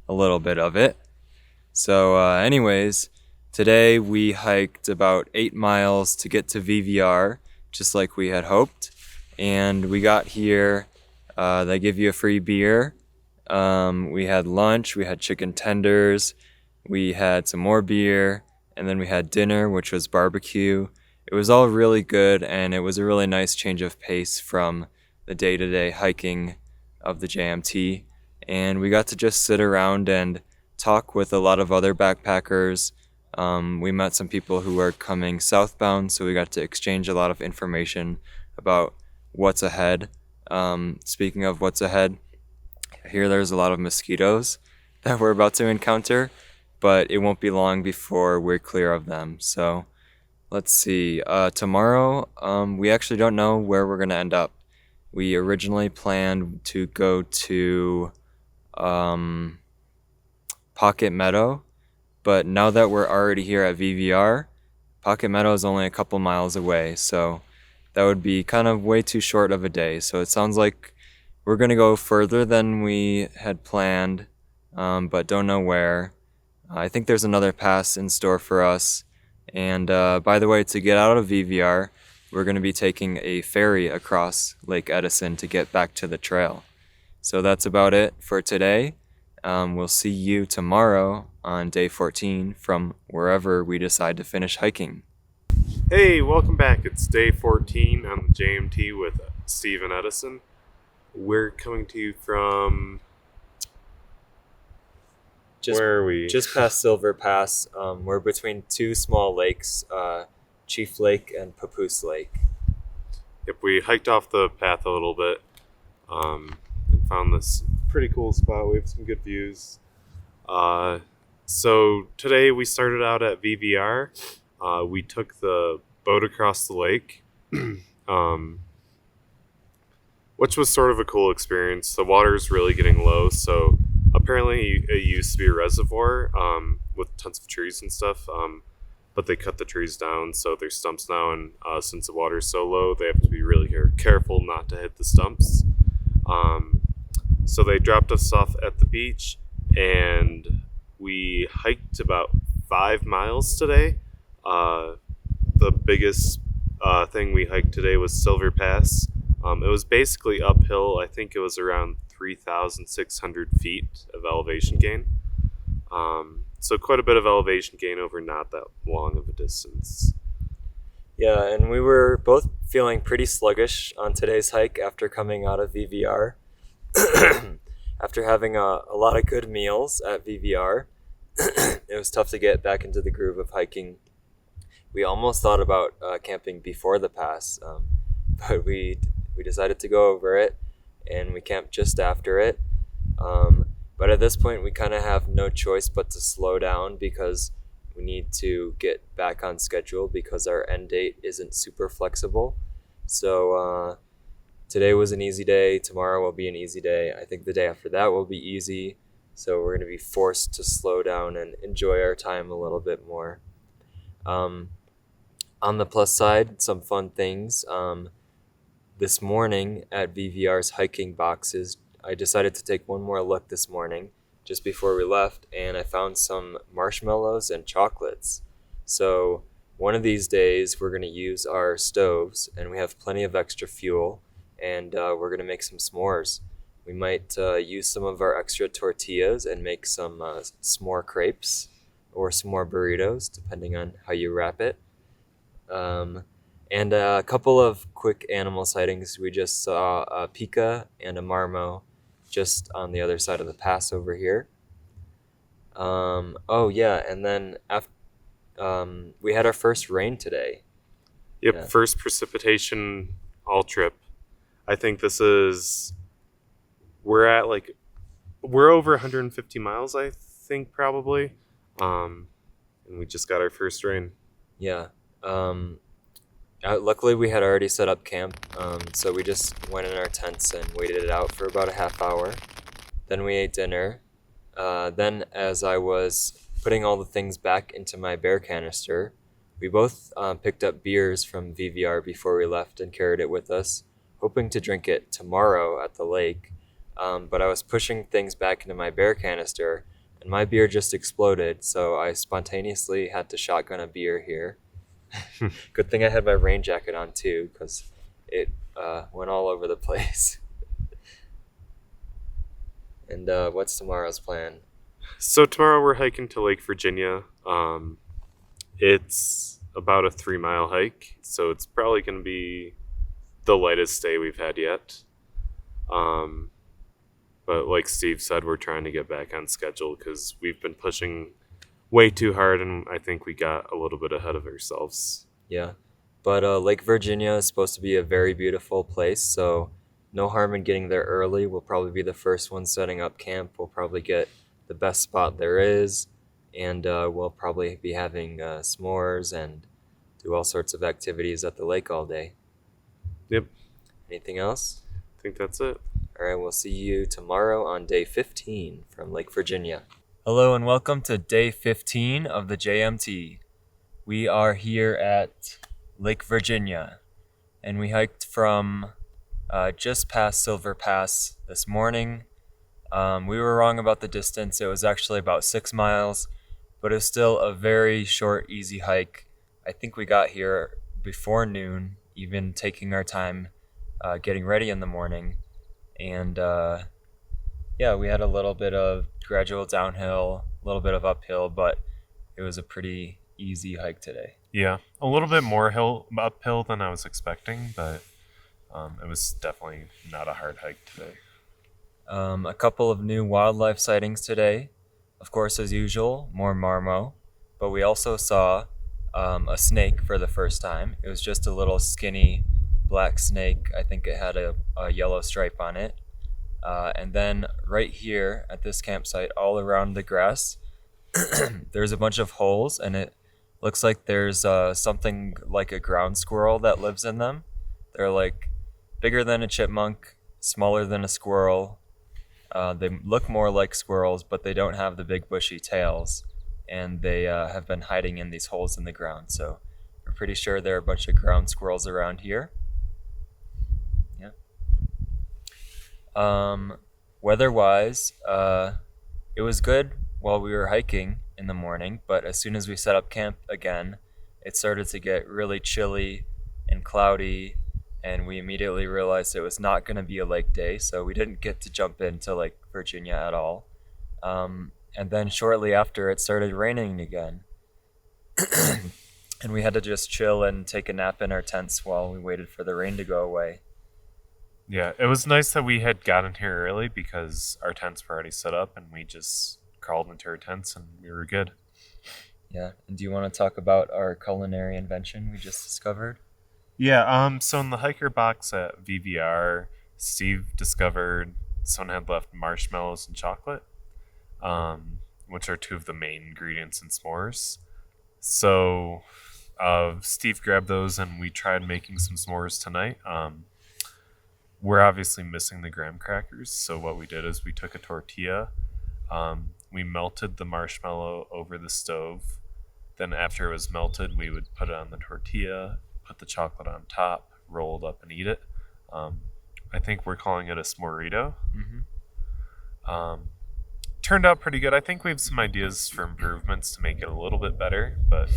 a little bit of it. So anyways, today we hiked about 8 miles to get to VVR, just like we had hoped. And we got here, they give you a free beer. We had lunch, we had chicken tenders, we had some more beer, and then we had dinner, which was barbecue. It was all really good, and it was a really nice change of pace from the day-to-day hiking of the JMT. And we got to just sit around and talk with a lot of other backpackers. We met some people who were coming southbound, so we got to exchange a lot of information about what's ahead. Speaking of what's ahead, here there's a lot of mosquitoes that we're about to encounter, but it won't be long before we're clear of them. So let's see. Tomorrow, we actually don't know where we're going to end up. We originally planned to go to Pocket Meadow, but now that we're already here at VVR, Pocket Meadow is only a couple miles away, so that would be kind of way too short of a day. So it sounds like we're going to go further than we had planned, but don't know where. I think there's another pass in store for us. And by the way, to get out of VVR, we're going to be taking a ferry across Lake Edison to get back to the trail. So that's about it for today. We'll see you tomorrow on day 14 from wherever we decide to finish hiking. Hey, welcome back. It's day 14 on the JMT with Steve and Edison. We're coming to you from... Where are we? Just past Silver Pass. We're between two small lakes, Chief Lake and Papoose Lake. Yep, we hiked off the path a little bit and found this pretty cool spot. We have some good views. So today we started out at VVR. We took the boat across the lake, which was sort of a cool experience. The water is really getting low, so apparently it used to be a reservoir with tons of trees and stuff, but they cut the trees down, so there's stumps now, and since the water is so low, they have to be really careful not to hit the stumps. So they dropped us off at the beach, and we hiked about 5 miles today. The biggest thing we hiked today was Silver Pass. It was basically uphill. I think it was around 3,600 feet of elevation gain. So quite a bit of elevation gain over not that long of a distance. Yeah, and we were both feeling pretty sluggish on today's hike after coming out of VVR. After having a lot of good meals at VVR, it was tough to get back into the groove of hiking. We almost thought about camping before the pass, but we decided to go over it, and we camped just after it. But at this point, we kind of have no choice but to slow down because we need to get back on schedule because our end date isn't super flexible. So today was an easy day. Tomorrow will be an easy day. I think the day after that will be easy. So we're going to be forced to slow down and enjoy our time a little bit more. On the plus side, some fun things. This morning at VVR's hiking boxes, I decided to take one more look this morning just before we left, and I found some marshmallows and chocolates. So one of these days, we're going to use our stoves, and we have plenty of extra fuel, and we're going to make some s'mores. We might use some of our extra tortillas and make some s'more crepes or some more burritos, depending on how you wrap it. And a couple of quick animal sightings. We just saw a pika and a marmo just on the other side of the pass over here. Oh yeah, and then we had our first rain today. Yep, Yeah. first precipitation all trip. I think we're over 150 miles, I think, probably. And we just got our first rain. Yeah. Luckily, we had already set up camp, so we just went in our tents and waited it out for about a half hour. Then we ate dinner. Then, as I was putting all the things back into my bear canister, we both picked up beers from VVR before we left and carried it with us, hoping to drink it tomorrow at the lake. But I was pushing things back into my bear canister, and my beer just exploded, so I spontaneously had to shotgun a beer here. Good thing I had my rain jacket on too, because it went all over the place. And what's tomorrow's plan? So tomorrow we're hiking to Lake Virginia. It's about a 3-mile hike, so it's probably going to be the lightest day we've had yet. But like Steve said, we're trying to get back on schedule because we've been pushing way too hard, and I think we got a little bit ahead of ourselves. Yeah, but Lake Virginia is supposed to be a very beautiful place, so no harm in getting there early. We'll probably be the first one setting up camp. We'll probably get the best spot there is, and we'll probably be having s'mores and do all sorts of activities at the lake all day. Yep, Anything else? I think that's it. All right, we'll see you tomorrow on day 15 from Lake Virginia. Hello and welcome to day 15 of the JMT. We are here at Lake Virginia, and we hiked from just past Silver Pass this morning. We were wrong about the distance. It was actually about 6 miles, but it was still a very short, easy hike. I think we got here before noon, even taking our time getting ready in the morning. And yeah, we had a little bit of gradual downhill, a little bit of uphill, but it was a pretty easy hike today. Yeah, a little bit more uphill than I was expecting, but it was definitely not a hard hike today. A couple of new wildlife sightings today. Of course, as usual, more marmo, but we also saw a snake for the first time. It was just a little skinny black snake. I think it had a yellow stripe on it. And then right here at this campsite, all around the grass, there's a bunch of holes, and it looks like there's something like a ground squirrel that lives in them. They're like bigger than a chipmunk, smaller than a squirrel. They look more like squirrels, but they don't have the big bushy tails, and they have been hiding in these holes in the ground. So we're pretty sure there are a bunch of ground squirrels around here. Yeah. Weather-wise, it was good while we were hiking in the morning, but as soon as we set up camp again, it started to get really chilly and cloudy, and we immediately realized it was not going to be a lake day, so we didn't get to jump into Lake Virginia at all. And then shortly after, it started raining again. And we had to just chill and take a nap in our tents while we waited for the rain to go away. Yeah, it was nice that we had gotten here early because our tents were already set up and we just crawled into our tents and we were good. Yeah, and do you want to talk about our culinary invention we just discovered? Yeah, so in the hiker box at VVR, Steve discovered someone had left marshmallows and chocolate, which are two of the main ingredients in s'mores. So Steve grabbed those and we tried making some s'mores tonight. We're obviously missing the graham crackers, so what we did is we took a tortilla, We melted the marshmallow over the stove. Then after it was melted, we would put it on the tortilla, put the chocolate on top, roll it up, and eat it. Um, I think we're calling it a s'morito. Um, Turned out pretty good. I think we have some ideas for improvements to make it a little bit better, but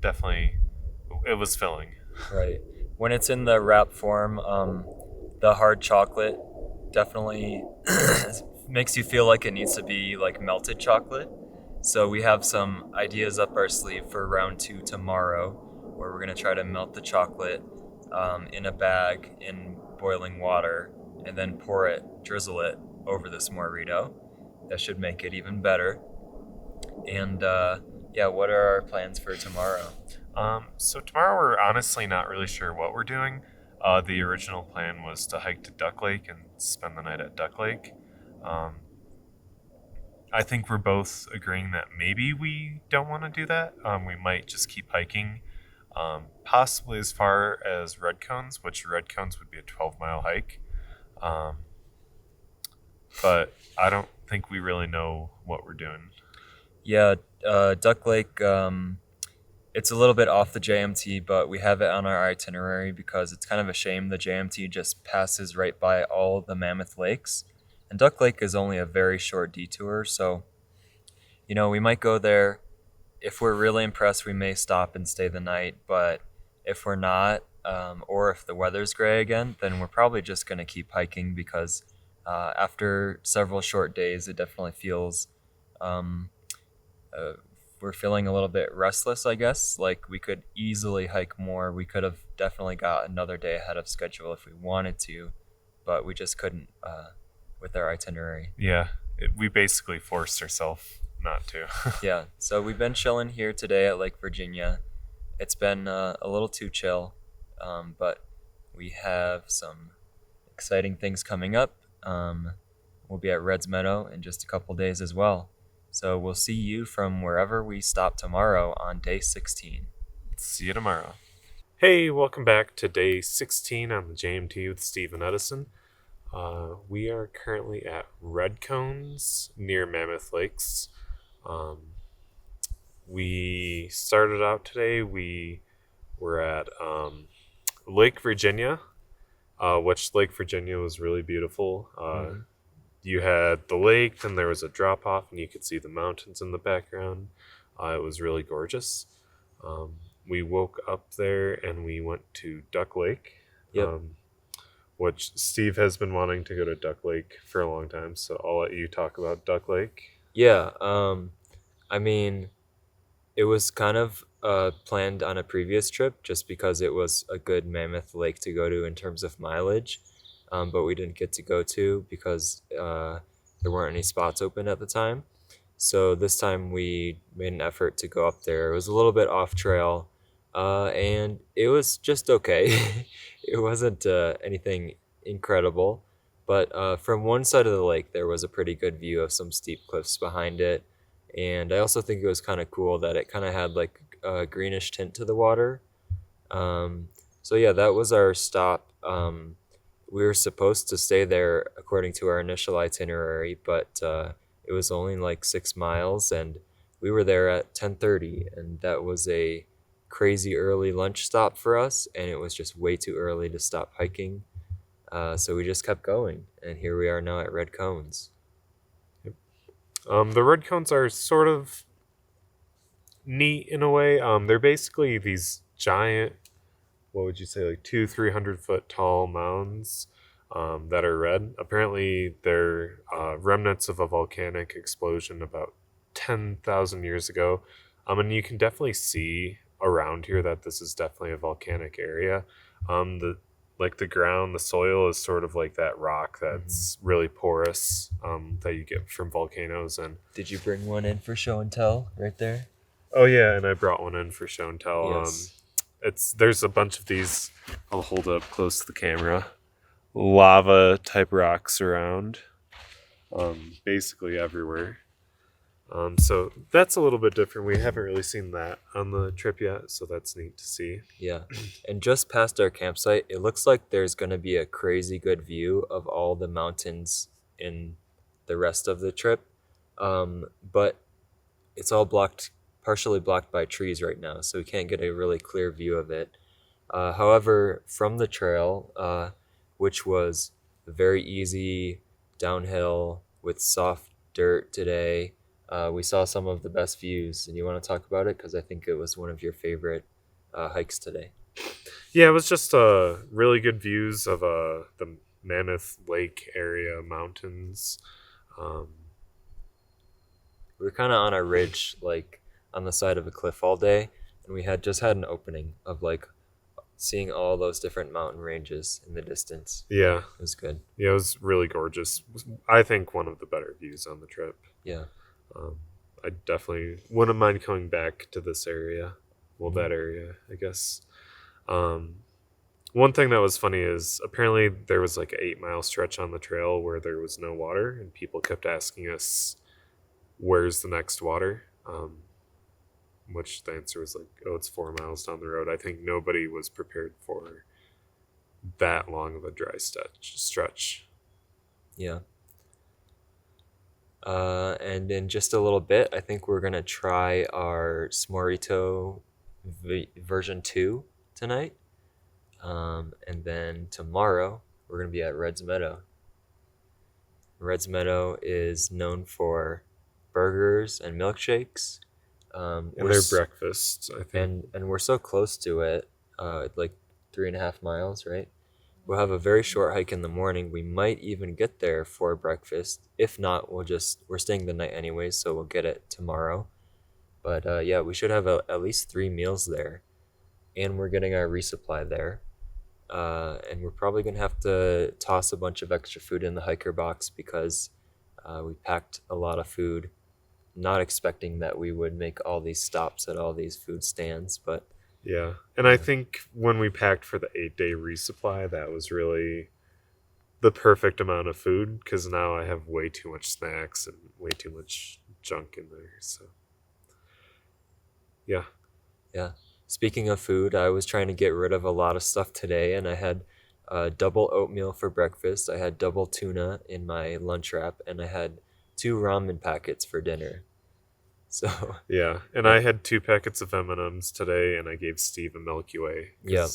definitely it was filling. Right. When it's in the wrap form, the hard chocolate definitely makes you feel like it needs to be like melted chocolate. So we have some ideas up our sleeve for round 2 tomorrow, where we're gonna try to melt the chocolate in a bag in boiling water, and then drizzle it over the s'morito. That should make it even better. And yeah, what are our plans for tomorrow? So tomorrow we're honestly not really sure what we're doing. The original plan was to hike to Duck Lake and spend the night at Duck Lake. Um, I think we're both agreeing that maybe we don't want to do that. We might just keep hiking, possibly as far as Red Cones, which Red Cones would be a 12-mile hike. Um, but I don't think we really know what we're doing. Yeah, Duck Lake. It's a little bit off the JMT, but we have it on our itinerary because it's kind of a shame the JMT just passes right by all of the Mammoth Lakes. And Duck Lake is only a very short detour, so, we might go there. If we're really impressed, we may stop and stay the night, but if we're not, or if the weather's gray again, then we're probably just going to keep hiking because after several short days, it definitely feels um, we're feeling a little bit restless, I guess. Like we could easily hike more. We could have definitely got another day ahead of schedule if we wanted to, but we just couldn't with our itinerary. Yeah, we basically forced ourselves not to. Yeah, so we've been chilling here today at Lake Virginia. It's been a little too chill, but we have some exciting things coming up. We'll be at Reds Meadow in just a couple days as well. So we'll see you from wherever we stop tomorrow on day 16. See you tomorrow. Hey, welcome back to day 16 on the JMT with Steve and Edison. We are currently at Red Cones near Mammoth Lakes. We started out today, we were at Lake Virginia, which Lake Virginia was really beautiful. You had the lake, then there was a drop off, and you could see the mountains in the background. It was really gorgeous. We woke up there and we went to Duck Lake, Yep. Which Steve has been wanting to go to Duck Lake for a long time. So I'll let you talk about Duck Lake. Yeah, I mean, it was kind of planned on a previous trip just because it was a good Mammoth Lake to go to in terms of mileage, but we didn't get to go to because there weren't any spots open at the time. So this time we made an effort to go up there. It was a little bit off trail, and it was just okay. It wasn't anything incredible, but from one side of the lake, there was a pretty good view of some steep cliffs behind it. And I also think it was kind of cool that it kind of had like a greenish tint to the water. So yeah, that was our stop. We were supposed to stay there according to our initial itinerary, but it was only like 6 miles, and we were there at 10:30, and that was a crazy early lunch stop for us, and it was just way too early to stop hiking. So we just kept going, and here we are now at Red Cones. The Red Cones are sort of neat in a way. They're basically these giant, what would you say, like 300 foot tall mounds that are red. Apparently, they're remnants of a volcanic explosion about 10,000 years ago. And you can definitely see around here that this is definitely a volcanic area. The ground, the soil is sort of like that rock that's really porous that you get from volcanoes. And Did you bring one in for show and tell right there? oh yeah, and I brought one in for show and tell. Yes. There's a bunch of these. I'll hold it up close to the camera. Lava type rocks around, basically everywhere. So that's a little bit different. We haven't really seen that on the trip yet, so that's neat to see. Yeah. And just past our campsite, it looks like there's going to be a crazy good view of all the mountains in the rest of the trip. But it's all blocked, partially blocked by trees right now, so we can't get a really clear view of it. However, from the trail, which was very easy downhill with soft dirt today, we saw some of the best views. And you want to talk about it? Because I think it was one of your favorite hikes today. Yeah, it was just really good views of the Mammoth Lake area mountains. Um, We were kind of on a ridge, like on the side of a cliff all day, and we had just had an opening of like seeing all those different mountain ranges in the distance. yeah, It was good. yeah, it was really gorgeous. I think one of the better views on the trip. Yeah. Um, I definitely wouldn't mind coming back to this area. Well, that area, I guess. Um, One thing that was funny is apparently there was like an 8 mile stretch on the trail where there was no water, and people kept asking us, "Where's the next water?" Which the answer was like, "Oh, it's 4 miles down the road." I think nobody was prepared for that long of a dry stretch. Yeah. And in just a little bit, I think we're gonna try our Smorito version 2 tonight. And then tomorrow we're gonna be at Red's Meadow. Red's Meadow is known for burgers and milkshakes. And their breakfast, I think. And we're so close to it, like 3.5 miles, right? We'll have a very short hike in the morning. We might even get there for breakfast. If not, we're staying the night anyways, so we'll get it tomorrow. But yeah, we should have at least 3 meals there, and we're getting our resupply there. And we're probably gonna have to toss a bunch of extra food in the hiker box because we packed a lot of food, not expecting that we would make all these stops at all these food stands, but Yeah. And I think when we packed for the 8 day resupply, that was really the perfect amount of food because now I have way too much snacks and way too much junk in there. So, yeah. yeah. Speaking of food, I was trying to get rid of a lot of stuff today, and I had double oatmeal for breakfast. I had double tuna in my lunch wrap, and I had 2 ramen packets for dinner. So, Yeah. And I had 2 packets of M&Ms today, and I gave Steve a Milky Way. yeah,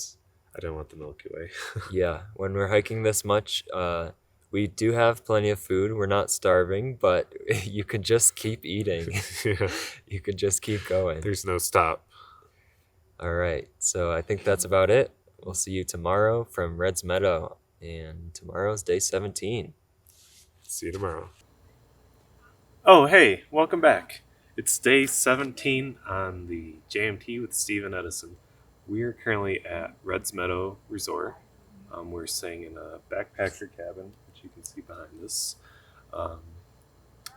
I didn't want the Milky Way. yeah. When we're hiking this much, we do have plenty of food. We're not starving, but you could just keep eating. Yeah. You could just keep going. There's no stop. All right. So I think that's about it. We'll see you tomorrow from Red's Meadow. And tomorrow's day 17. See you tomorrow. Oh, hey, welcome back. It's day 17 on the JMT with Steve and Edison. We are currently at Red's Meadow Resort. We're staying in a backpacker cabin, which you can see behind us.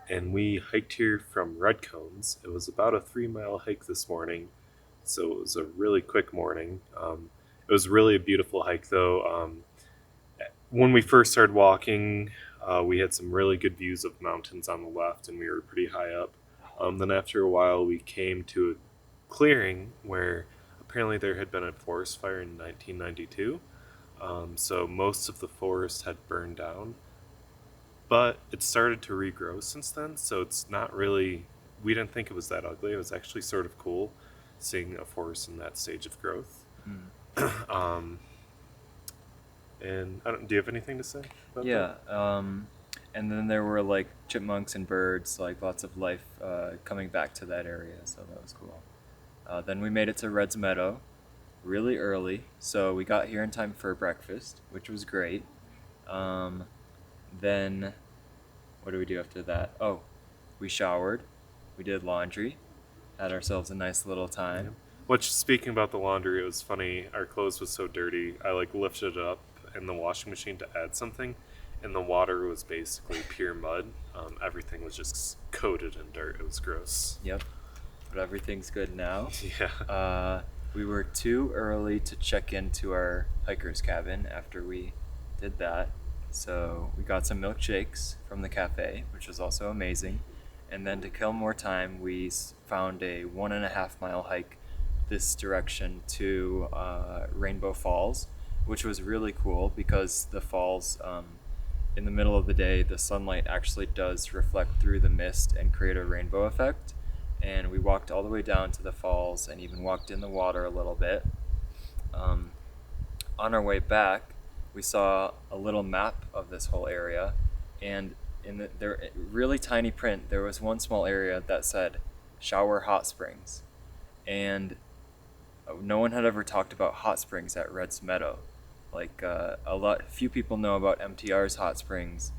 And we hiked here from Red Cones. It was about a 3 mile hike this morning, so it was a really quick morning. It was really a beautiful hike, though. When we first started walking, we had some really good views of mountains on the left, and we were pretty high up. Then after a while, we came to a clearing where apparently there had been a forest fire in 1992. So most of the forest had burned down, but it started to regrow since then. So it's not really, we didn't think it was that ugly. It was actually sort of cool seeing a forest in that stage of growth. And do you have anything to say about Yeah. And then there were like chipmunks and birds, like lots of life coming back to that area. So that was cool. Then we made it to Red's Meadow really early. So we got here in time for breakfast, which was great. Then what do we do after that? Oh, we showered. We did laundry. Had ourselves a nice little time. Which, speaking about the laundry, it was funny. Our clothes was so dirty. I lifted it up in the washing machine to add something, and the water was basically pure mud. Everything was just coated in dirt. It was gross. Yep. But everything's good now. Yeah. We were too early to check into our hiker's cabin after we did that. So we got some milkshakes from the cafe, which was also amazing. And then to kill more time, we found a 1.5 mile hike this direction to Rainbow Falls, which was really cool because the falls in the middle of the day, the sunlight actually does reflect through the mist and create a rainbow effect. And we walked all the way down to the falls and even walked in the water a little bit. Um, on our way back, we saw a little map of this whole area, and in there really tiny print, there was one small area that said Shower Hot Springs, and no one had ever talked about hot springs at Red's Meadow. Like few people know about MTR's hot springs,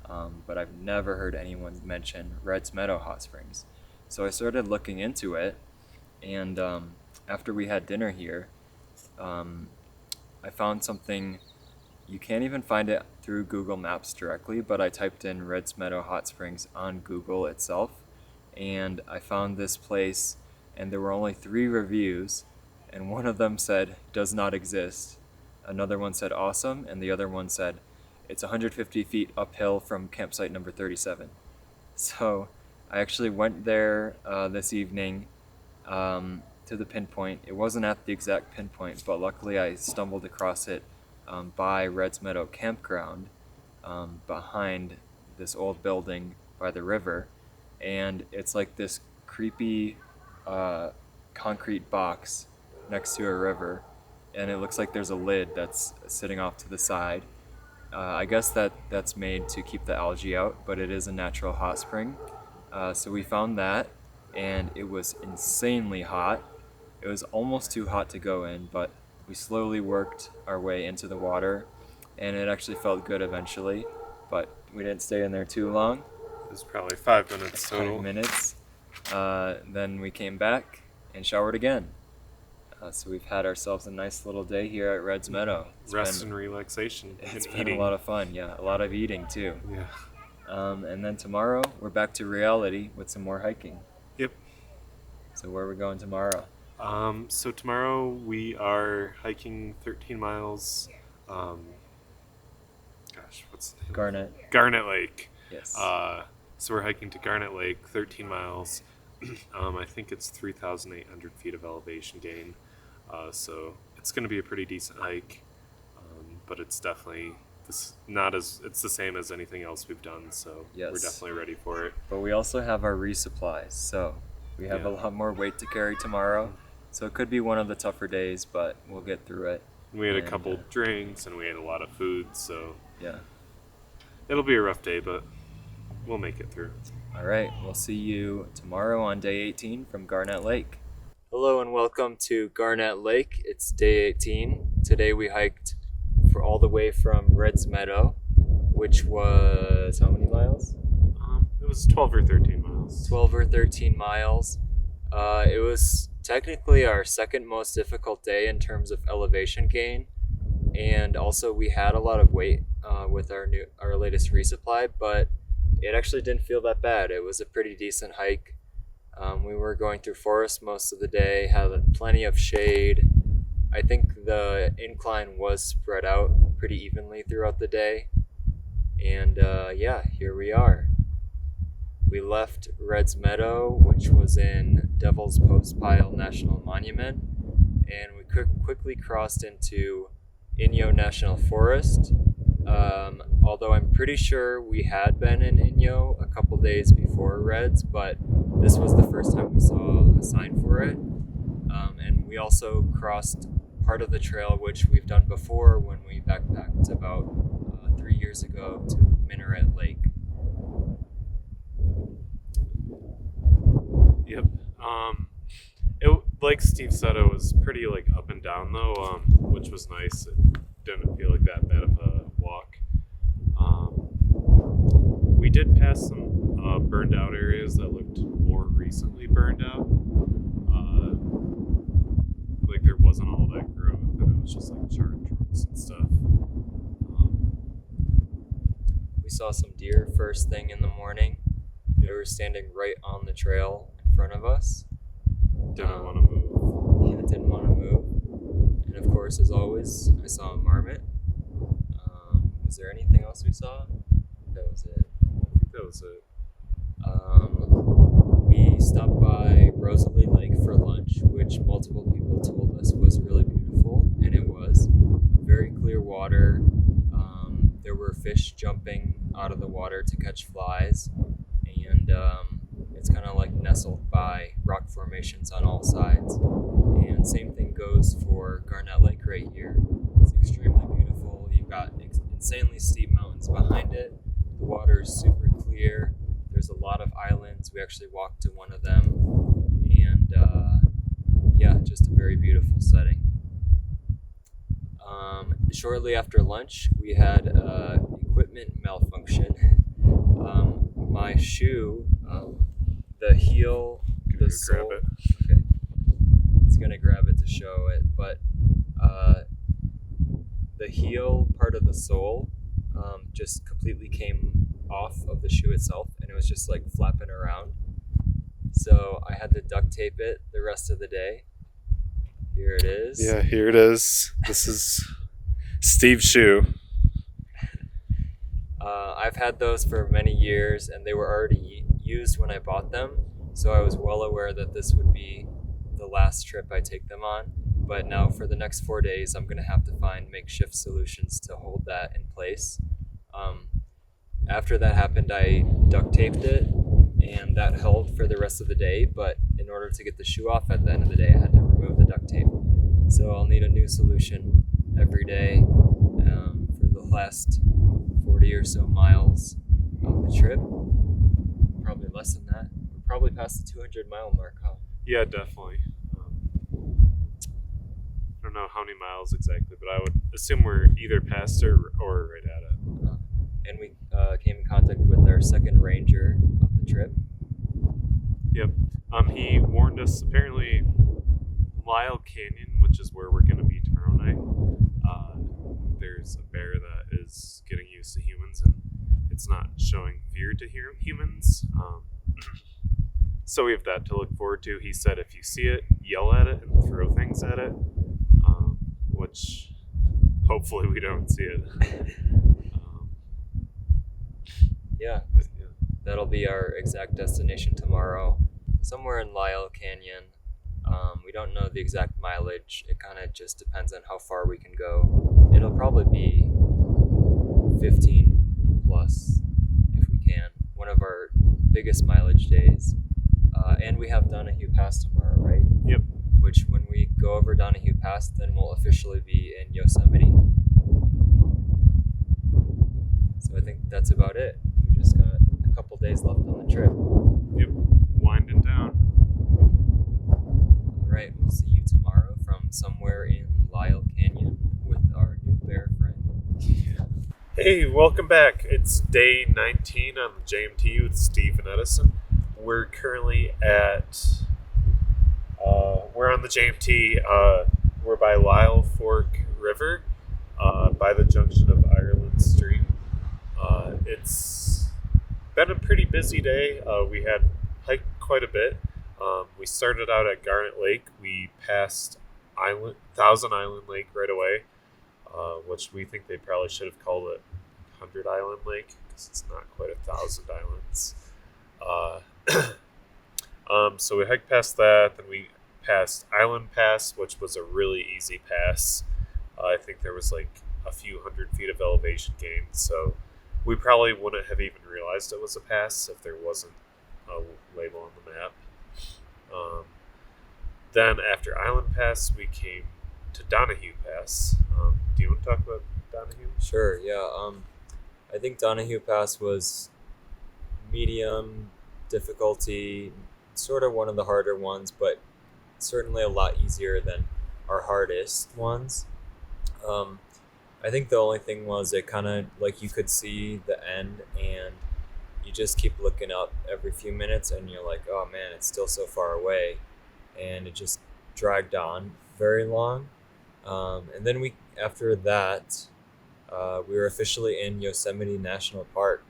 but I've never heard anyone mention Red's Meadow hot springs. So I started looking into it, and after we had dinner here, I found something. You can't even find it through Google Maps directly, but I typed in Red's Meadow Hot Springs on Google itself, and I found this place, and there were only 3 reviews, and one of them said does not exist. Another one said awesome, and the other one said it's 150 feet uphill from campsite number 37. So I actually went there this evening to the pinpoint. It wasn't at the exact pinpoint, but luckily I stumbled across it by Red's Meadow Campground, behind this old building by the river. And it's like this creepy concrete box next to a river, and it looks like there's a lid that's sitting off to the side. I guess that's made to keep the algae out, but it is a natural hot spring. So we found that, and it was insanely hot. It was almost too hot to go in, but we slowly worked our way into the water, and it actually felt good eventually, but we didn't stay in there too long. It was probably 5 minutes total. 5 minutes. Then we came back and showered again. So we've had ourselves a nice little day here at Red's Meadow. Rest and relaxation. It's and been eating. a lot of fun, yeah. A lot of eating, too. Yeah. And then tomorrow, we're back to reality with some more hiking. Yep. So where are we going tomorrow? So tomorrow we are hiking 13 miles. What's the name? Garnet Lake. Yes. So we're hiking to Garnet Lake, 13 miles. I think it's 3,800 feet of elevation gain. So it's going to be a pretty decent hike, but it's definitely it's the same as anything else we've done. So Yes. we're definitely ready for it. But we also have our resupplies, so we have a Yeah. lot more weight to carry tomorrow. So it could be one of the tougher days, but we'll get through it. We had a And, couple drinks and we ate a lot of food, so Yeah. it'll be a rough day, but we'll make it through. All right, we'll see you tomorrow on day 18 from Garnet Lake. Hello and welcome to Garnet Lake. It's day 18. Today we hiked for all the way from Red's Meadow, which was how many miles? It was 12 or 13 miles. 12 or 13 miles. It was technically our second most difficult day in terms of elevation gain, and also we had a lot of weight with our latest resupply, but it actually didn't feel that bad. It was a pretty decent hike. We were going through forest most of the day, had plenty of shade. I think the incline was spread out pretty evenly throughout the day, and here we are. We left Red's Meadow, which was in Devil's Postpile National Monument, and we quickly crossed into Inyo National Forest. Although I'm pretty sure we had been in Inyo a couple days before Red's, but this was the first time we saw a sign for it. And we also crossed part of the trail which we've done before when we backpacked about 3 years ago to Minaret Lake. Yep. Like Steve said, it was pretty up and down though, which was nice. It didn't feel like that bad of a walk. We did pass some burned out areas that looked more recently burned out. There wasn't all that growth, and it was just charred trunks and stuff. We saw some deer first thing in the morning. They were standing right on the trail in front of us. Didn't want to move. Yeah, didn't want to move. And of course, as always, I saw a marmot. Was there anything else we saw? That was it. I think that was it. We stopped by Rosalie Lake for lunch, which multiple people told us was really beautiful, and it was. Very clear water. There were fish jumping out of the water to catch flies, and it's kind of like nestled by rock formations on all sides. And same thing goes for Garnett Lake right here. It's extremely beautiful. You've got insanely steep mountains behind it. The water is super clear. There's a lot of islands. We actually walked to one of them, and yeah, just a very beautiful setting. Shortly after lunch, we had equipment malfunction. My shoe, the heel, the sole. Grab it. Okay, it's gonna grab it to show it, but the heel part of the sole just completely came off of the shoe itself, and it was just like flapping around. So I had to duct tape it the rest of the day. Here it is. Yeah, here it is. This is Steve's shoe. I've had those for many years, and they were already used when I bought them, so I was well aware that this would be the last trip I take them on. But now for the next 4 days, I'm going to have to find makeshift solutions to hold that in place. After that happened, I duct taped it, and that held for the rest of the day, but in order to get the shoe off at the end of the day, I had to remove the duct tape. So I'll need a new solution every day for the last 40 or so miles of the trip. Probably less than that. We're probably past the 200-mile mark, huh? Yeah, definitely. I don't know how many miles exactly, but I would assume we're either past or right at it. And we came in contact with our second ranger of the trip. Yep. He warned us, apparently, Lyle Canyon, which is where we're going to be tomorrow night, there's a bear that is getting used to humans, and it's not showing fear to humans. So we have that to look forward to. He said if you see it, yell at it and throw things at it, which hopefully we don't see it. Yeah, that'll be our exact destination tomorrow, somewhere in Lyle Canyon. We don't know the exact mileage. It kind of just depends on how far we can go. It'll probably be 15 plus if we can. One of our biggest mileage days. And we have Donahue Pass tomorrow, right? Yep. Which when we go over Donahue Pass, then we'll officially be in Yosemite. So I think that's about it. We just got a couple days left on the trip. Yep. Winding down. All right, we'll see you tomorrow from somewhere in Lyle Canyon with our new bear friend. Hey, welcome back. It's day 19 on the JMT with Steve and Edison. We're currently we're on the JMT. We're by Lyle Fork River, by the junction of Ireland Street. It's been a pretty busy day. We had hiked quite a bit. We started out at Garnet Lake. We passed Thousand Island Lake right away, which we think they probably should have called it 100 Island Lake because it's not quite 1,000 islands. So we hiked past that, then we passed Island Pass, which was a really easy pass. I think there was like a few 100 feet of elevation gain, so we probably wouldn't have even realized it was a pass if there wasn't a label on the map. Then after Island Pass, we came to Donahue Pass. Do you want to talk about Donahue? Sure, yeah. I think Donahue Pass was medium difficulty, sort of one of the harder ones, but certainly a lot easier than our hardest ones. I think the only thing was it kind of like you could see the end and you just keep looking up every few minutes and you're like, oh man, it's still so far away. And it just dragged on very long. And then after that, we were officially in Yosemite National Park.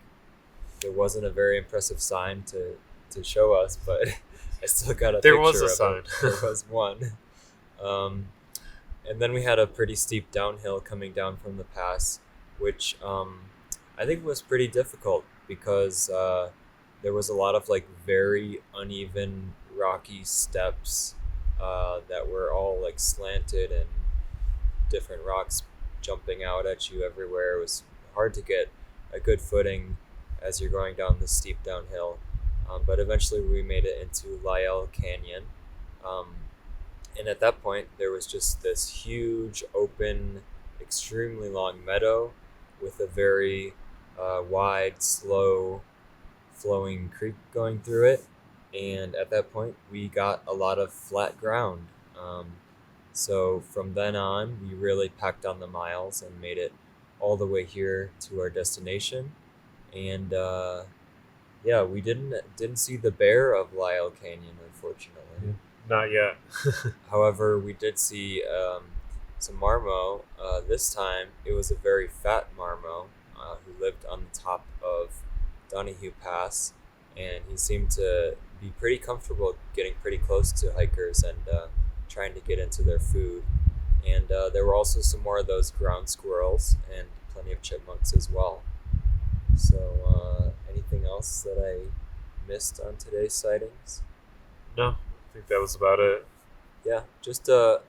There wasn't a very impressive sign to show us, but I still got a There picture was a of sign. it. There was one. And then we had a pretty steep downhill coming down from the pass, which I think was pretty difficult because there was a lot of like very uneven rocky steps that were all like slanted and different rocks jumping out at you everywhere. It was hard to get a good footing as you're going down the steep downhill. But eventually we made it into Lyell Canyon. And at that point, there was just this huge, open, extremely long meadow with a very wide, slow flowing creek going through it. And at that point, we got a lot of flat ground. So from then on, we really packed on the miles and made it all the way here to our destination. And yeah, we didn't see the bear of Lyell Canyon, unfortunately. Not yet. However, we did see some marmo. This time, it was a very fat marmo who lived on the top of Donahue Pass, and he seemed to be pretty comfortable getting pretty close to hikers and trying to get into their food. And there were also some more of those ground squirrels and plenty of chipmunks as well. So, anything else that I missed on today's sightings? No, I think that was about it. Yeah, just I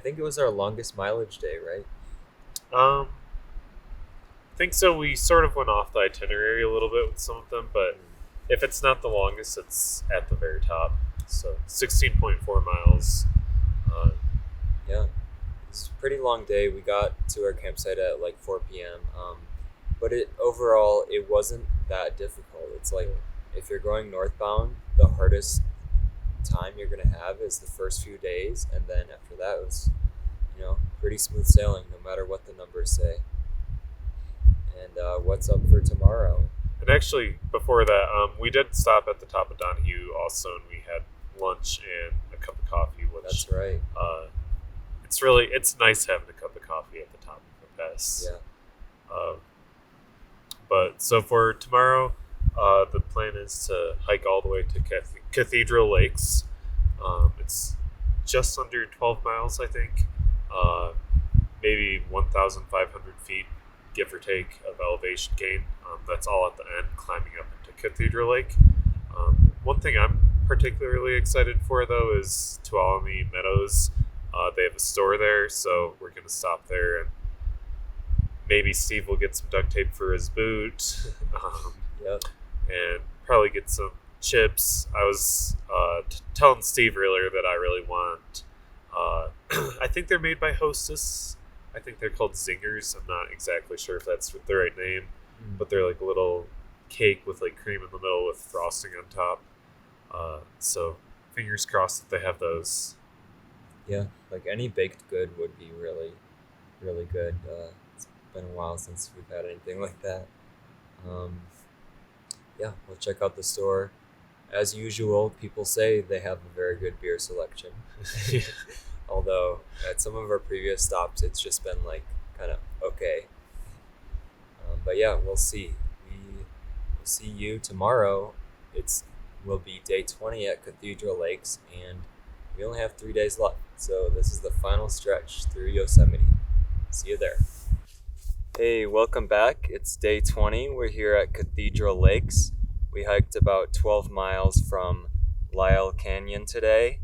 think it was our longest mileage day, right? I think so. We sort of went off the itinerary a little bit with some of them, but if it's not the longest, it's at the very top. So 16.4 miles. Yeah, it was a pretty long day. We got to our campsite at like 4 p.m. But overall, it wasn't that difficult. It's like if you're going northbound, the hardest time you're going to have is the first few days, and then after that it was, pretty smooth sailing no matter what the numbers say. And what's up for tomorrow? And actually, before that, we did stop at the top of Donahue also, and we had lunch and a cup of coffee. Which, that's right. It's nice having a cup of coffee at the top of the pass. Yeah. But so for tomorrow, the plan is to hike all the way to Cathedral Lakes. It's just under 12 miles, I think. Maybe 1,500 feet, give or take, of elevation gain. That's all at the end, climbing up into Cathedral Lake. One thing I'm particularly excited for, though, is Tuolumne Meadows. They have a store there, so we're going to stop there, and maybe Steve will get some duct tape for his boot. Yep. And probably get some chips. I was telling Steve earlier that I really want, I think they're made by Hostess. I think they're called Zingers. I'm not exactly sure if that's the right name, but they're like a little cake with like cream in the middle with frosting on top. So fingers crossed that they have those. Yeah, like any baked good would be really, really good. It's been a while since we've had anything like that. Yeah, we'll check out the store. As usual, people say they have a very good beer selection. Although at some of our previous stops, it's just been like kind of okay. But yeah, we'll see. We'll see you tomorrow. Will be day 20 at Cathedral Lakes, and we only have 3 days left. So this is the final stretch through Yosemite. See you there. Hey, welcome back. It's day 20. We're here at Cathedral Lakes. We hiked about 12 miles from Lyell Canyon today.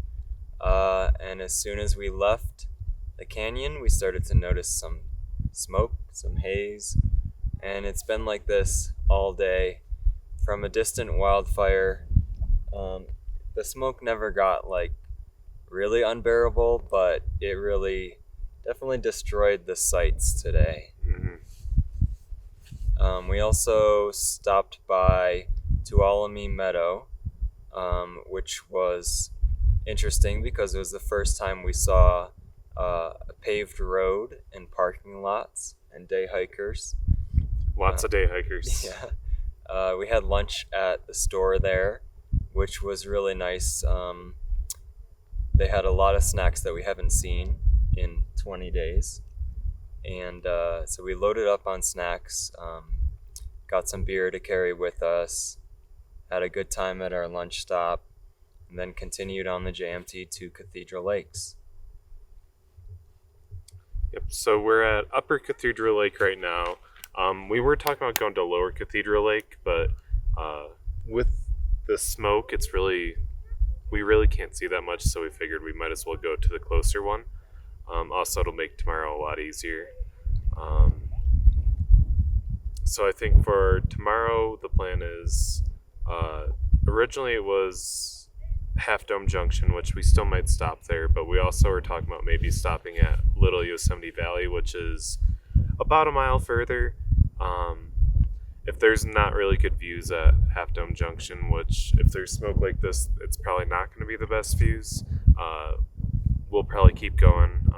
And as soon as we left the canyon, we started to notice some smoke, some haze. And it's been like this all day. From a distant wildfire, the smoke never got like really unbearable, but it really definitely destroyed the sights today. We also stopped by Tuolumne Meadow, which was interesting because it was the first time we saw a paved road and parking lots and day hikers. Lots of day hikers. Yeah. We had lunch at the store there, which was really nice. They had a lot of snacks that we haven't seen in 20 days. And so we loaded up on snacks, got some beer to carry with us, had a good time at our lunch stop, and then continued on the JMT to Cathedral Lakes. Yep, so we're at Upper Cathedral Lake right now. We were talking about going to Lower Cathedral Lake, but with the smoke, we really can't see that much, so we figured we might as well go to the closer one. Also, it'll make tomorrow a lot easier. So I think for tomorrow, the plan is originally it was Half Dome Junction, which we still might stop there, but we also were talking about maybe stopping at Little Yosemite Valley, which is about a mile further. Um, if there's not really good views at Half Dome Junction, which if there's smoke like this, it's probably not going to be the best views. We'll probably keep going.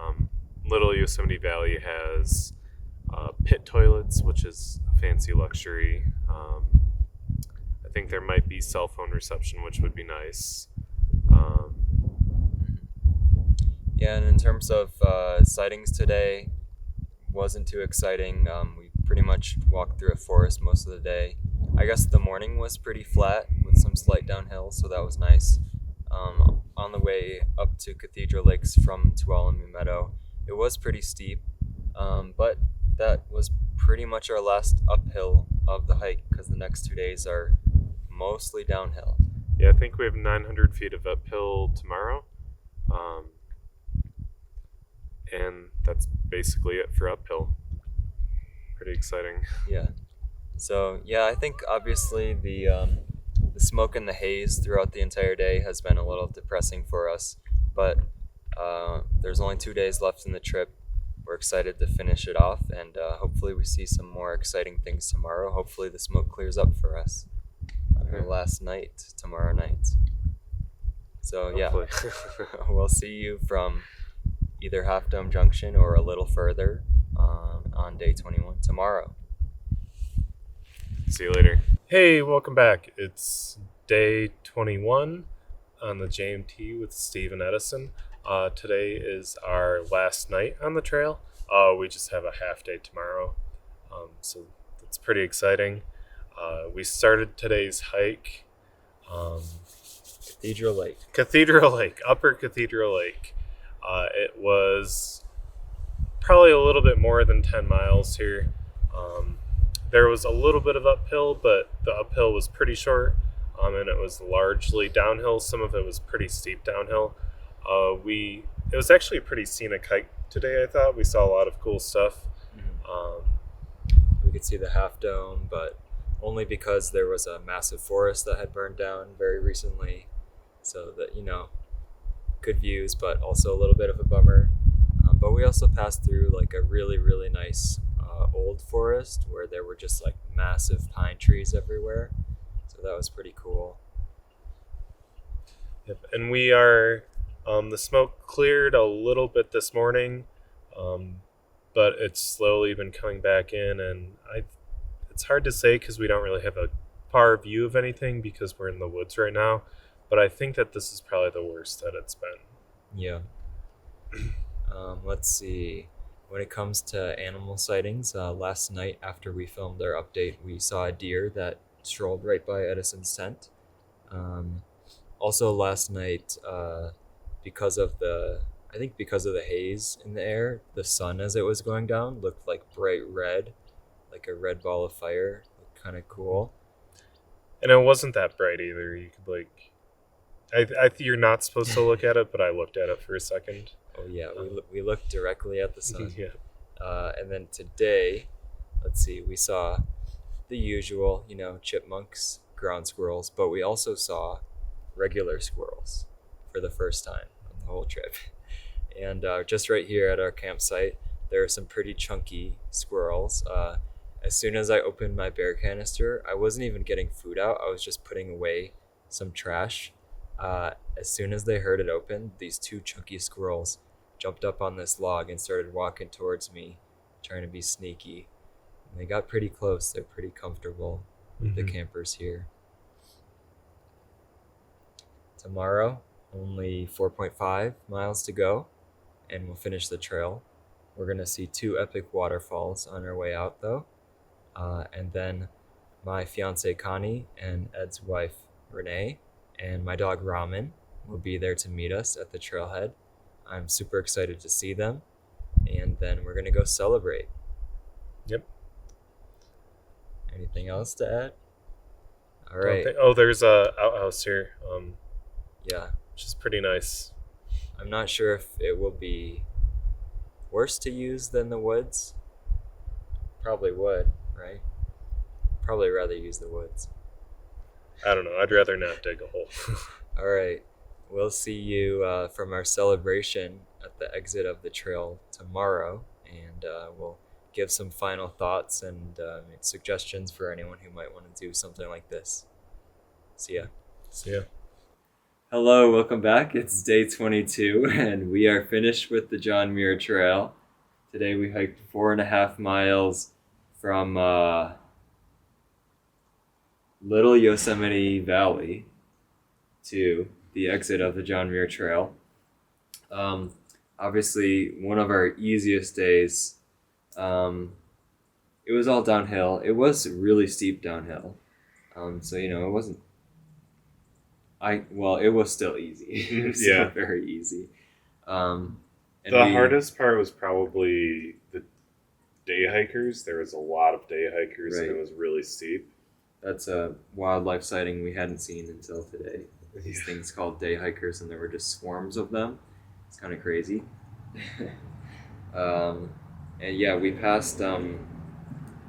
Little Yosemite Valley has pit toilets, which is a fancy luxury. I think there might be cell phone reception, which would be nice. Yeah, and in terms of sightings today, wasn't too exciting. We pretty much walked through a forest most of the day. I guess the morning was pretty flat with some slight downhill, so that was nice. On the way up to Cathedral Lakes from Tuolumne Meadow, it was pretty steep, but that was pretty much our last uphill of the hike because the next 2 days are mostly downhill. Yeah, I think we have 900 feet of uphill tomorrow. And that's basically it for uphill. Pretty exciting. Yeah. So yeah, I think obviously the smoke and the haze throughout the entire day has been a little depressing for us, but there's only 2 days left in the trip. We're excited to finish it off, and hopefully we see some more exciting things tomorrow. Hopefully the smoke clears up for us on our last night tomorrow night. So yeah, we'll see you from either Half Dome Junction or a little further on day 21 tomorrow. See you later. Hey, welcome back. It's day 21 on the JMT with Steve and Edison. Today is our last night on the trail. We just have a half day tomorrow, so that's pretty exciting. We started today's hike. Cathedral Lake, Upper Cathedral Lake. It was probably a little bit more than 10 miles here. There was a little bit of uphill, but the uphill was pretty short, and it was largely downhill. Some of it was pretty steep downhill. It was actually a pretty scenic hike today, I thought. We saw a lot of cool stuff. We could see the Half Dome, but only because there was a massive forest that had burned down very recently. So that, good views, but also a little bit of a bummer. But we also passed through like a really, really nice old forest where there were just like massive pine trees everywhere. So that was pretty cool. Yep. And we are, the smoke cleared a little bit this morning, but it's slowly been coming back in, and it's hard to say because we don't really have a far view of anything because we're in the woods right now. But I think that this is probably the worst that it's been. Yeah. Let's see. When it comes to animal sightings, last night after we filmed our update, we saw a deer that strolled right by Edison's tent. Also last night, because of the haze in the air, the sun as it was going down looked like bright red, like a red ball of fire. Looked kind of cool. And it wasn't that bright either. You could you're not supposed to look at it, but I looked at it for a second. Oh yeah, we looked directly at the sun. Yeah. And then today, let's see, we saw the usual, chipmunks, ground squirrels, but we also saw regular squirrels for the first time on the whole trip. And just right here at our campsite, there are some pretty chunky squirrels. As soon as I opened my bear canister, I wasn't even getting food out. I was just putting away some trash. As soon as they heard it open, these two chunky squirrels jumped up on this log and started walking towards me, trying to be sneaky. And they got pretty close. They're pretty comfortable with the campers here. Tomorrow, only 4.5 miles to go, and we'll finish the trail. We're going to see 2 epic waterfalls on our way out, though. And then my fiance Connie and Ed's wife Renee and my dog Ramen will be there to meet us at the trailhead. I'm super excited to see them, and then we're going to go celebrate. Yep. Anything else to add? All right. There's a outhouse here. Yeah. Which is pretty nice. I'm not sure if it will be worse to use than the woods. Probably would, right? probably rather use the woods. I don't know. I'd rather not dig a hole. All right. We'll see you from our celebration at the exit of the trail tomorrow, and we'll give some final thoughts and suggestions for anyone who might want to do something like this. See ya. See ya. Hello, welcome back. It's day 22, and we are finished with the John Muir Trail. Today we hiked 4.5 miles from Little Yosemite Valley to the exit of the John Muir Trail. Obviously, one of our easiest days. It was all downhill. It was really steep downhill. So, it wasn't. It was still easy. It was still very easy. Hardest part was probably the day hikers. There was a lot of day hikers, Right. and it was really steep. That's a wildlife sighting we hadn't seen until today. These Yeah. things called day hikers, and there were just swarms of them. It's kind of crazy. And yeah, we passed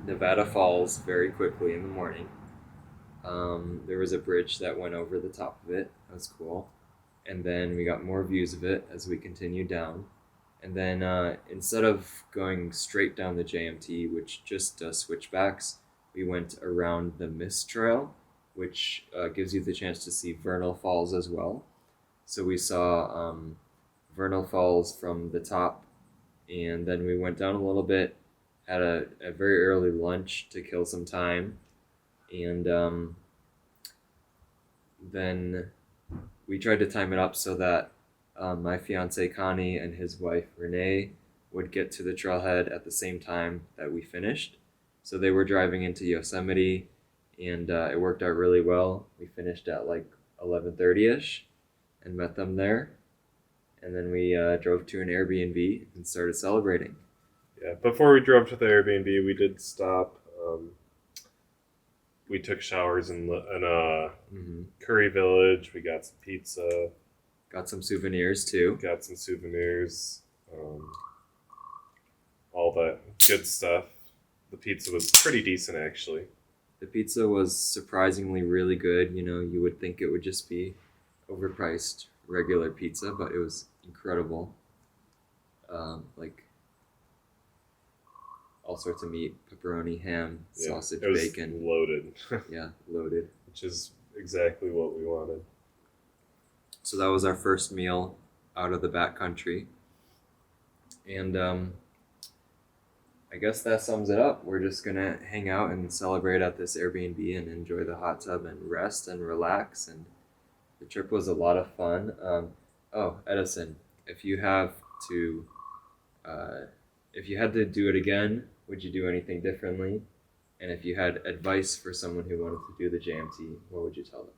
Nevada Falls very quickly in the morning. There was a bridge that went over the top of it. That was cool. And then we got more views of it as we continued down. And then instead of going straight down the JMT, which just does switchbacks, we went around the Mist Trail, which gives you the chance to see Vernal Falls as well. So we saw Vernal Falls from the top, and then we went down a little bit, had a very early lunch to kill some time, and then we tried to time it up so that my fiance Connie and his wife Renee would get to the trailhead at the same time that we finished. So they were driving into Yosemite, and it worked out really well. We finished at like 11:30ish and met them there. And then we drove to an Airbnb and started celebrating. Yeah, before we drove to the Airbnb, we did stop. We took showers in Curry Village. We got some pizza. Got some souvenirs too. Got some souvenirs. All that good stuff. The pizza was pretty decent, actually. The pizza was surprisingly really good. You would think it would just be overpriced regular pizza, but it was incredible. Like all sorts of meat, pepperoni, ham, sausage, it was bacon. Loaded. Yeah, loaded. Which is exactly what we wanted. So that was our first meal out of the backcountry. And I guess that sums it up. We're just going to hang out and celebrate at this Airbnb and enjoy the hot tub and rest and relax. And the trip was a lot of fun. Edison, if you had to do it again, would you do anything differently? And if you had advice for someone who wanted to do the JMT, what would you tell them?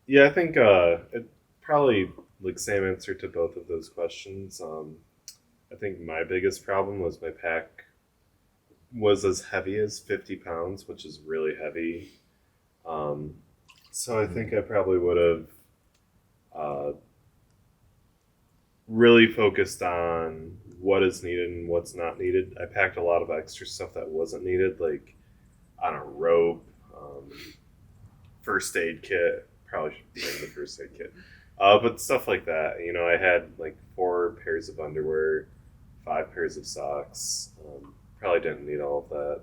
Yeah, I think it probably same answer to both of those questions. I think my biggest problem was my pack was as heavy as 50 pounds, which is really heavy. So I think I probably would have really focused on what is needed and what's not needed. I packed a lot of extra stuff that wasn't needed, like on a rope, first aid kit. Probably should bring the first aid kit. But stuff like that. I had 4 pairs of underwear, 5 pairs of socks. Probably didn't need all of that.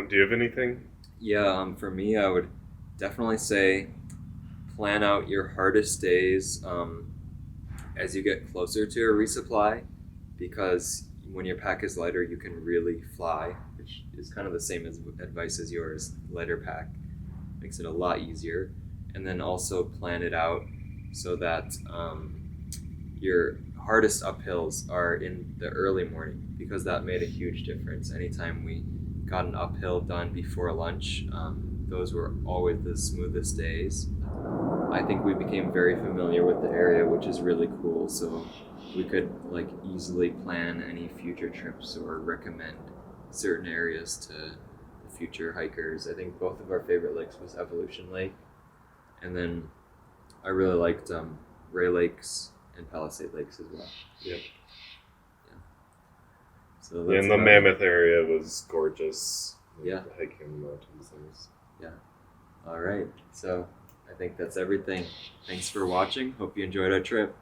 Do you have anything? Yeah, for me, I would definitely say plan out your hardest days as you get closer to a resupply, because when your pack is lighter, you can really fly, which is kind of the same as advice as yours. Lighter pack makes it a lot easier. And then also plan it out so that your hardest uphills are in the early morning, because that made a huge difference. Anytime we got an uphill done before lunch, those were always the smoothest days. I think we became very familiar with the area, which is really cool. So we could easily plan any future trips or recommend certain areas to the future hikers. I think both of our favorite lakes was Evolution Lake, and then I really liked Ray Lakes and Palisade Lakes as well. Yep. Yeah. So Yeah, that's and the about it. Mammoth area was gorgeous. Yeah. Hiking in the mountains. All right. So I think that's everything. Thanks for watching. Hope you enjoyed our trip.